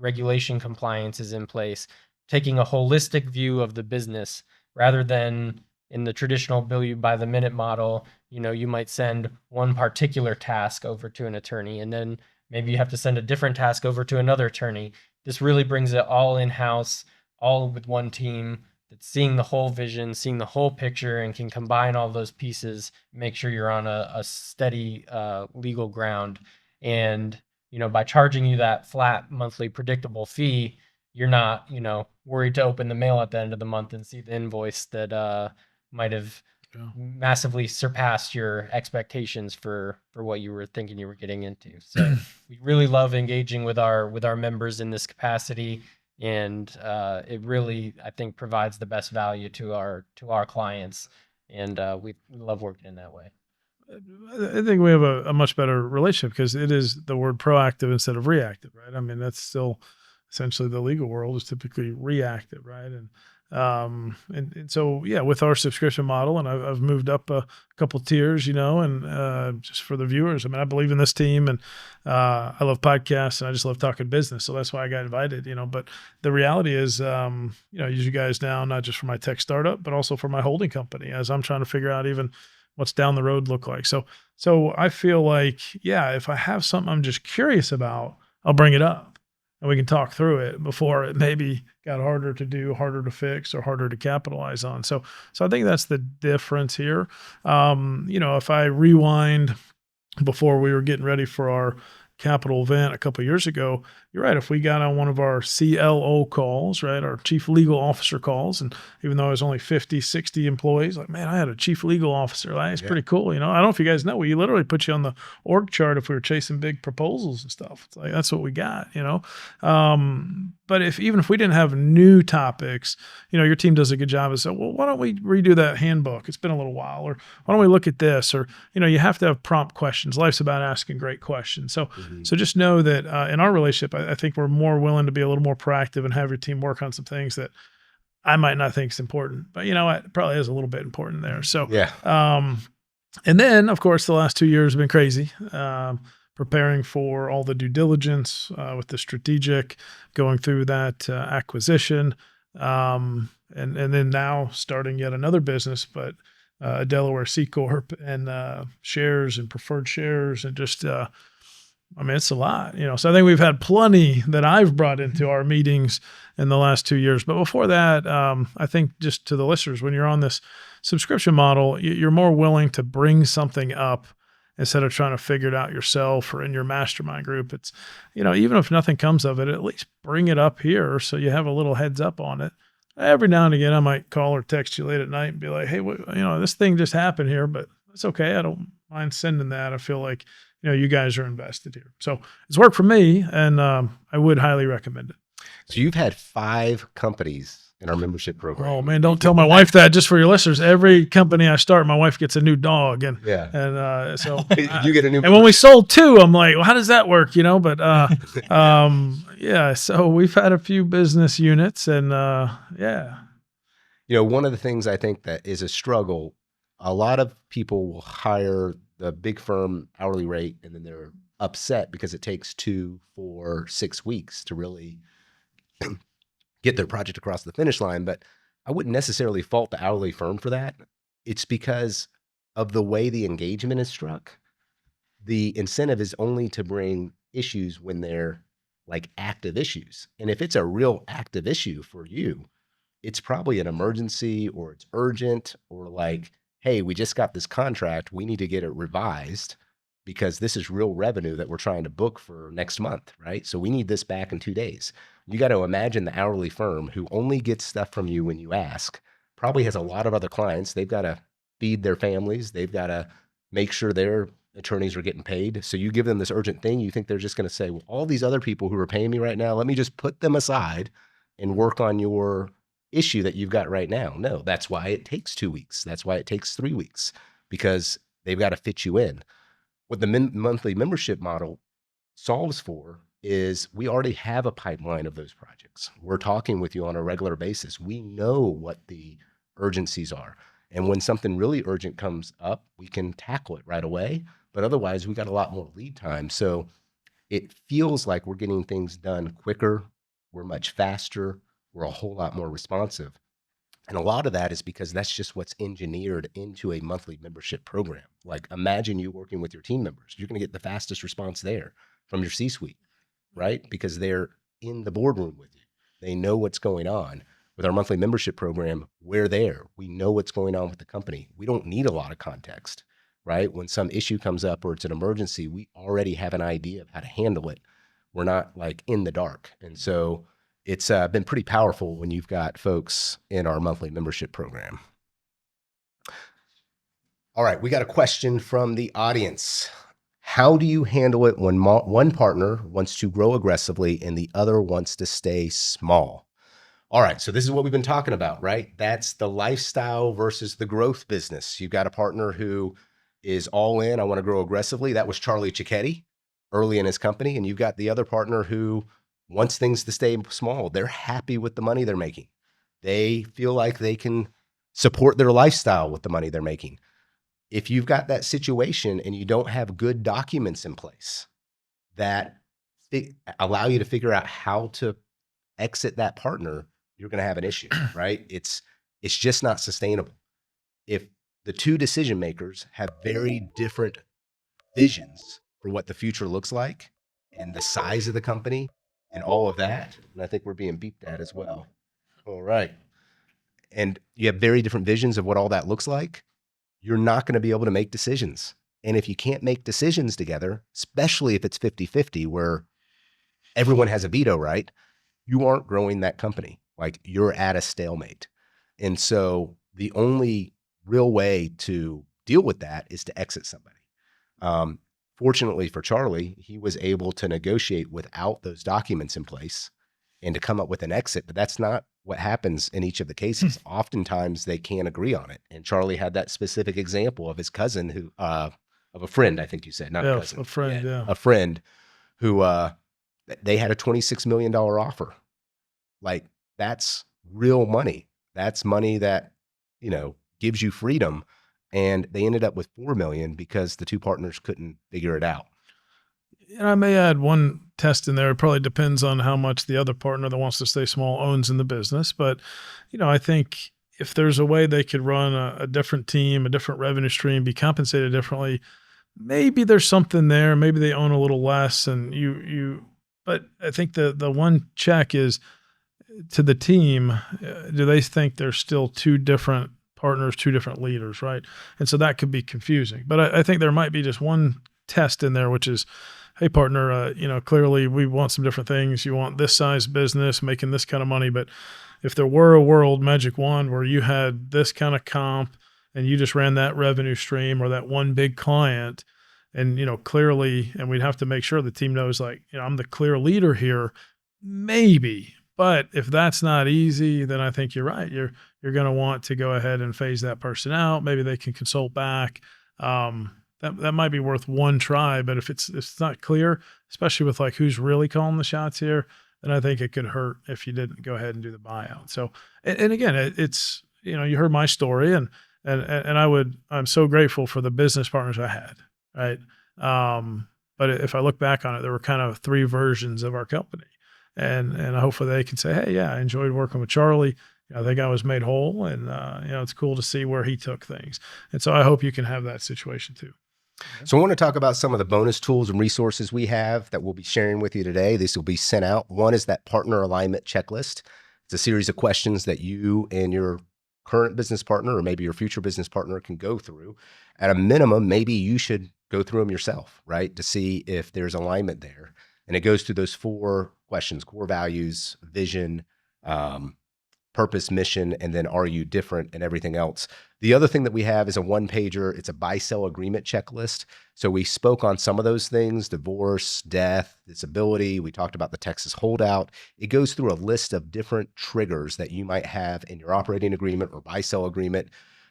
regulation compliance is in place, taking a holistic view of the business rather than in the traditional bill you by the minute model. You might send one particular task over to an attorney, and then maybe you have to send a different task over to another attorney. This really brings it all in-house, all with one team that's seeing the whole vision, seeing the whole picture, and can combine all those pieces, make sure you're on a steady legal ground. And, by charging you that flat monthly predictable fee, you're not, worried to open the mail at the end of the month and see the invoice that might have massively surpassed your expectations for what you were thinking you were getting into. So we really love engaging with our members in this capacity, and it really, I think, provides the best value to our clients, and we love working in that way. I think we have a much better relationship because it is the word proactive instead of reactive, right? I mean, that's still essentially the legal world is typically reactive, right? And so, yeah, with our subscription model, and I've moved up a couple tiers, and just for the viewers, I mean, I believe in this team, and I love podcasts, and I just love talking business. So that's why I got invited, but the reality is, I use you guys now, not just for my tech startup, but also for my holding company, as I'm trying to figure out even what's down the road look like. So I feel like, yeah, if I have something I'm just curious about, I'll bring it up and we can talk through it before it maybe got harder to do, harder to fix, or harder to capitalize on. So I think that's the difference here. If I rewind before we were getting ready for our capital event a couple of years ago, you're right. If we got on one of our CLO calls, right, our chief legal officer calls, and even though I was only 50, 60 employees, like, man, I had a chief legal officer. That's pretty cool. I don't know if you guys know, we literally put you on the org chart if we were chasing big proposals and stuff. It's like, that's what we got, But even if we didn't have new topics, your team does a good job of saying, well, why don't we redo that handbook? It's been a little while. Or why don't we look at this? Or, you have to have prompt questions. Life's about asking great questions. So just know that in our relationship, I think we're more willing to be a little more proactive and have your team work on some things that I might not think is important, but it probably is a little bit important there. So, and then of course the last 2 years have been crazy, preparing for all the due diligence, with the strategic, going through that, acquisition. And then now starting yet another business, but, a Delaware C Corp, and, shares and preferred shares, and just, it's a lot, so I think we've had plenty that I've brought into our meetings in the last 2 years. But before that, I think just to the listeners, when you're on this subscription model, you're more willing to bring something up instead of trying to figure it out yourself or in your mastermind group. It's, even if nothing comes of it, at least bring it up here so you have a little heads up on it. Every now and again, I might call or text you late at night and be like, hey, this thing just happened here, but it's okay. I don't mind sending that. I feel like, you guys are invested here. So it's worked for me, and I would highly recommend it. So you've had 5 companies in our membership program. Oh man, don't tell my wife that. Just for your listeners, every company I start, my wife gets a new dog, and so you get a new. And when we sold 2, I'm like, well, how does that work? But yeah. So we've had a few business units, and one of the things I think that is a struggle, a lot of people will hire the big firm hourly rate, and then they're upset because it takes 2, 4, 6 weeks to really get their project across the finish line. But I wouldn't necessarily fault the hourly firm for that. It's because of the way the engagement is struck. The incentive is only to bring issues when they're like active issues. And if it's a real active issue for you, it's probably an emergency, or it's urgent, or like, hey, we just got this contract, we need to get it revised because this is real revenue that we're trying to book for next month, right? So we need this back in 2 days. You got to imagine the hourly firm who only gets stuff from you when you ask, probably has a lot of other clients. They've got to feed their families. They've got to make sure they're attorneys are getting paid. So you give them this urgent thing, you think they're just going to say, well, all these other people who are paying me right now, let me just put them aside and work on your issue that you've got right now. No, that's why it takes 2 weeks. That's why it takes 3 weeks, because they've got to fit you in. What the monthly membership model solves for is we already have a pipeline of those projects. We're talking with you on a regular basis. We know what the urgencies are. And when something really urgent comes up, we can tackle it right away. But otherwise, we got a lot more lead time. So it feels like we're getting things done quicker. We're much faster. We're a whole lot more responsive. And a lot of that is because that's just what's engineered into a monthly membership program. Like, imagine you working with your team members. You're going to get the fastest response there from your C-suite, right? Because they're in the boardroom with you. They know what's going on. With our monthly membership program, we're there. We know what's going on with the company. We don't need a lot of context, right? When some issue comes up or it's an emergency, we already have an idea of how to handle it. We're not like in the dark. And so it's been pretty powerful when you've got folks in our monthly membership program. All right, we got a question from the audience. How do you handle it when one partner wants to grow aggressively and the other wants to stay small? All right, so this is what we've been talking about, right? That's the lifestyle versus the growth business. You've got a partner who is all in, I want to grow aggressively. That was Charlie Cichetti early in his company. And you've got the other partner who wants things to stay small. They're happy with the money they're making. They feel like they can support their lifestyle with the money they're making. If you've got that situation and you don't have good documents in place that allow you to figure out how to exit that partner, you're going to have an issue, right? It's just not sustainable. If the two decision makers have very different visions for what the future looks like and the size of the company and all of that, and I think we're being beeped at as well. All right. And you have very different visions of what all that looks like, you're not going to be able to make decisions. And if you can't make decisions together, especially if it's 50-50 where everyone has a veto, right? You aren't growing that company. Like, you're at a stalemate. And so the only real way to deal with that is to exit somebody. Fortunately for Charlie, he was able to negotiate without those documents in place and to come up with an exit, but that's not what happens in each of the cases. Oftentimes they can't agree on it. And Charlie had that specific example of his cousin who, of a friend, I think you said, not a cousin. A friend, yeah. A friend who, they had a $26 million offer. Like, that's real money. That's money that, you know, gives you freedom. And they ended up with $4 million because the two partners couldn't figure it out. And I may add one test in there. It probably depends on how much the other partner that wants to stay small owns in the business. But, you know, I think if there's a way they could run a different team, a different revenue stream, be compensated differently, maybe there's something there. Maybe they own a little less and but I think the one check is to the team. Do they think there's still two different partners, two different leaders, right? And so that could be confusing. But I think there might be just one test in there, which is, hey, partner, you know, clearly we want some different things. You want this size business, making this kind of money. But if there were a world, magic wand, where you had this kind of comp and you just ran that revenue stream or that one big client, and, you know, clearly, and we'd have to make sure the team knows, like, you know, I'm the clear leader here, maybe. But if that's not easy, then I think you're right. You're going to want to go ahead and phase that person out. Maybe they can consult back. That might be worth one try. But if it's not clear, especially with like who's really calling the shots here, then I think it could hurt if you didn't go ahead and do the buyout. So, and again, it's, you know, you heard my story, and I'm so grateful for the business partners I had, right? But if I look back on it, there were kind of three versions of our company. And hopefully they can say, hey, yeah, I enjoyed working with Charlie. I think I was made whole, and you know, it's cool to see where he took things. And so I hope you can have that situation too. So I want to talk about some of the bonus tools and resources we have that we'll be sharing with you today. This will be sent out. One is that partner alignment checklist. It's a series of questions that you and your current business partner, or maybe your future business partner, can go through. At a minimum, maybe you should go through them yourself, right? To see if there's alignment there. And it goes through those 4 questions: core values, vision, purpose, mission, and then are you different and everything else. The other thing that we have is a one-pager. It's a buy-sell agreement checklist. So we spoke on some of those things: divorce, death, disability. We talked about the Texas holdout. It goes through a list of different triggers that you might have in your operating agreement or buy-sell agreement,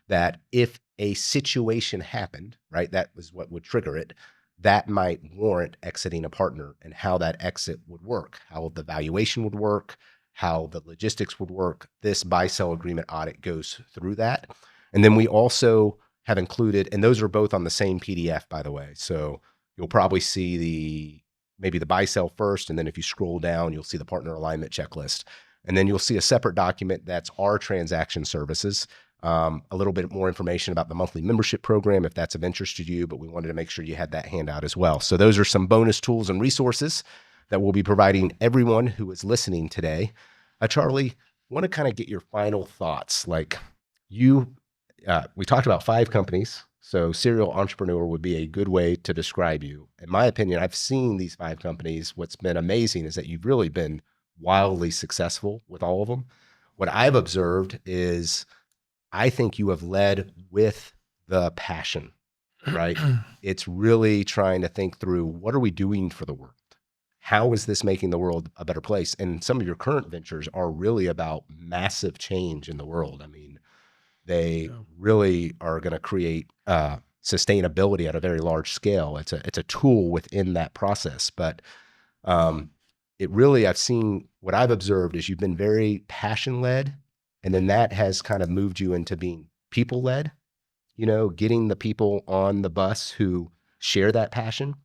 that if a situation happened, right, that was what would trigger it, that might warrant exiting a partner, and how that exit would work, how the valuation would work, how the logistics would work. This buy-sell agreement audit goes through that. And then we also have included, and those are both on the same PDF, by the way. So you'll probably see maybe the buy-sell first, and then if you scroll down, you'll see the partner alignment checklist. And then you'll see a separate document that's our transaction services. A little bit more information about the monthly membership program if that's of interest to you, but we wanted to make sure you had that handout as well. So those are some bonus tools and resources that we'll be providing everyone who is listening today. Charlie, want to kind of get your final thoughts. Like we talked about 5 companies, so serial entrepreneur would be a good way to describe you. In my opinion, I've seen these 5 companies. What's been amazing is that you've really been wildly successful with all of them. What I've observed is I think you have led with the passion, right? It's really trying to think through, what are we doing for the world? How is this making the world a better place? And some of your current ventures are really about massive change in the world. I mean, they really are going to create sustainability at a very large scale. It's a tool within that process. But it really, what I've observed is you've been very passion-led, and then that has kind of moved you into being people-led, getting the people on the bus who share that passion,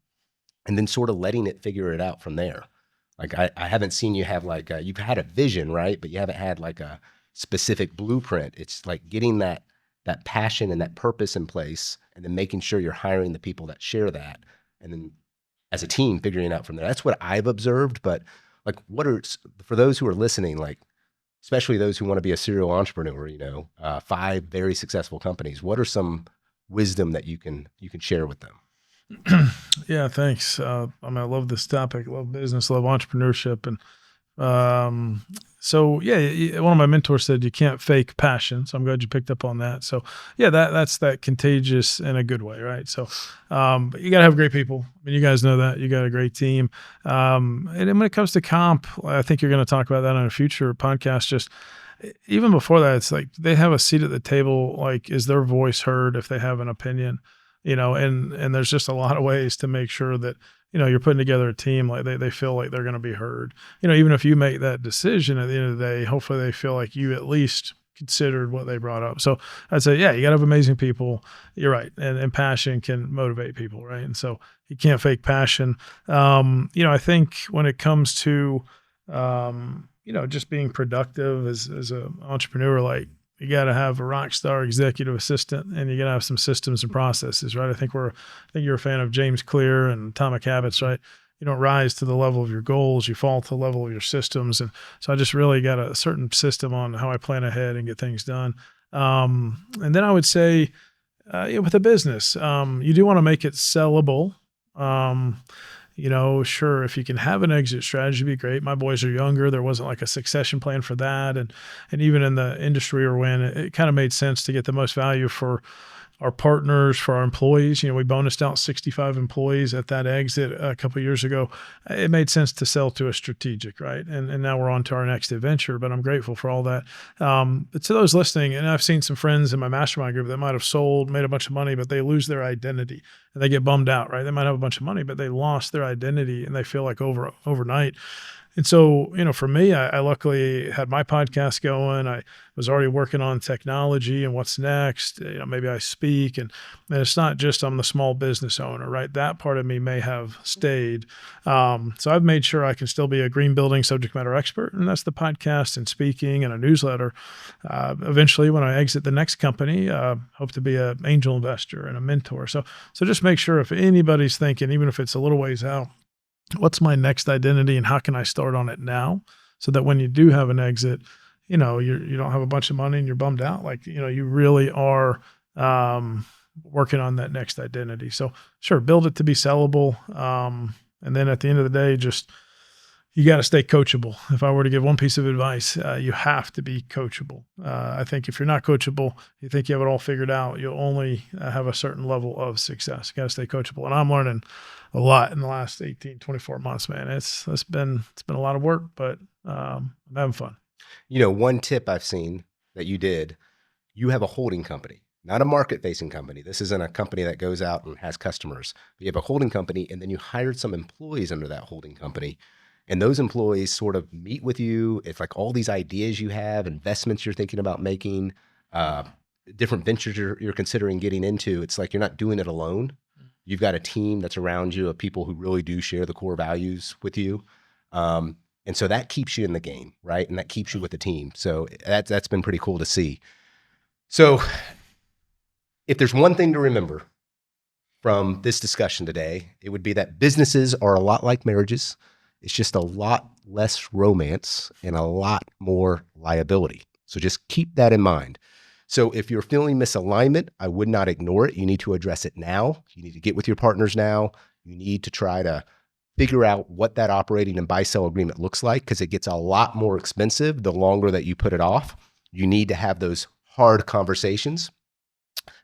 and then sort of letting it figure it out from there. Like I haven't seen you have you've had a vision, right? But you haven't had like a specific blueprint. It's like getting that passion and that purpose in place, and then making sure you're hiring the people that share that, and then as a team figuring it out from there. That's what I've observed. But like, for those who are listening, like especially those who want to be a serial entrepreneur, 5 very successful companies, what are some wisdom that you can share with them? Yeah, thanks. I love this topic. Love business, love entrepreneurship. And so, yeah, one of my mentors said you can't fake passion. So I'm glad you picked up on that. So yeah, that's that contagious in a good way, right? So but you got to have great people. I mean, you guys know that. You got a great team. And then when it comes to comp, I think you're going to talk about that on a future podcast. Just even before that, it's like they have a seat at the table. Like, is their voice heard if they have an opinion? And there's just a lot of ways to make sure that, you're putting together a team like they feel like they're going to be heard. Even if you make that decision at the end of the day, hopefully they feel like you at least considered what they brought up. So I'd say, yeah, you got to have amazing people. You're right. And passion can motivate people, right? And so you can't fake passion. I think when it comes to, just being productive as an entrepreneur, like, you got to have a rock star executive assistant, and you got to have some systems and processes, right? I think you're a fan of James Clear and Atomic Habits, right? You don't rise to the level of your goals, you fall to the level of your systems. And so I just really got a certain system on how I plan ahead and get things done. And then I would say, with a business, you do want to make it sellable. Sure, if you can have an exit strategy, it'd be great. My boys are younger. There wasn't like a succession plan for that. And even in the industry we're in, it kind of made sense to get the most value for our partners, for our employees. We bonused out 65 employees at that exit a couple of years ago. It made sense to sell to a strategic, right? And now we're on to our next adventure, but I'm grateful for all that. But to those listening, and I've seen some friends in my mastermind group that might have sold, made a bunch of money, but they lose their identity and they get bummed out, right? They might have a bunch of money, but they lost their identity and they feel like overnight. And so, for me, I luckily had my podcast going. I was already working on technology and what's next. Maybe I speak, and it's not just I'm the small business owner, right? That part of me may have stayed. So I've made sure I can still be a green building subject matter expert, and that's the podcast and speaking and a newsletter. Eventually, when I exit the next company, hope to be an angel investor and a mentor. So just make sure if anybody's thinking, even if it's a little ways out, what's my next identity and how can I start on it now, so that when you do have an exit, you don't have a bunch of money and you're bummed out. Like, you really are working on that next identity. So sure, build it to be sellable. And then at the end of the day, just you got to stay coachable. If I were to give one piece of advice, you have to be coachable. I think if you're not coachable, you think you have it all figured out, you'll only have a certain level of success. You got to stay coachable. And I'm learning a lot in the last 18, 24 months, man. It's been a lot of work, but I'm having fun. You know, one tip I've seen that you did, you have a holding company, not a market-facing company. This isn't a company that goes out and has customers. You have a holding company, and then you hired some employees under that holding company. And those employees sort of meet with you. It's like all these ideas you have, investments you're thinking about making, different ventures you're considering getting into. It's like you're not doing it alone. You've got a team that's around you of people who really do share the core values with you. And so that keeps you in the game, right? And that keeps you with the team. So that's been pretty cool to see. So if there's one thing to remember from this discussion today, it would be that businesses are a lot like marriages. It's just a lot less romance and a lot more liability. So just keep that in mind. So if you're feeling misalignment, I would not ignore it. You need to address it now. You need to get with your partners now. You need to try to figure out what that operating and buy-sell agreement looks like, because it gets a lot more expensive the longer that you put it off. You need to have those hard conversations.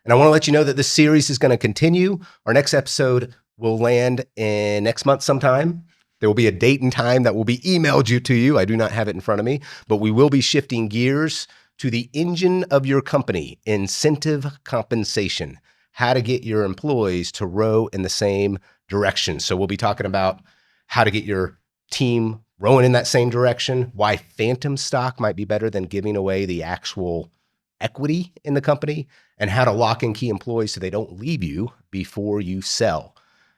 And I want to let you know that this series is going to continue. Our next episode will land in next month sometime. There will be a date and time that will be emailed to you. I do not have it in front of me, but we will be shifting gears to the engine of your company, incentive compensation, how to get your employees to row in the same direction. So we'll be talking about how to get your team rowing in that same direction, why phantom stock might be better than giving away the actual equity in the company, and how to lock in key employees so they don't leave you before you sell.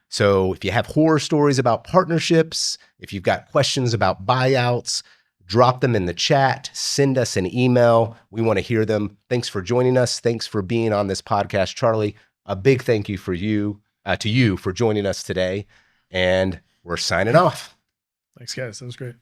So if you have horror stories about partnerships, if you've got questions about buyouts, drop them in the chat, send us an email. We want to hear them. Thanks for joining us. Thanks for being on this podcast. Charlie, a big thank you to you for joining us today. And we're signing off. Thanks, guys. That was great.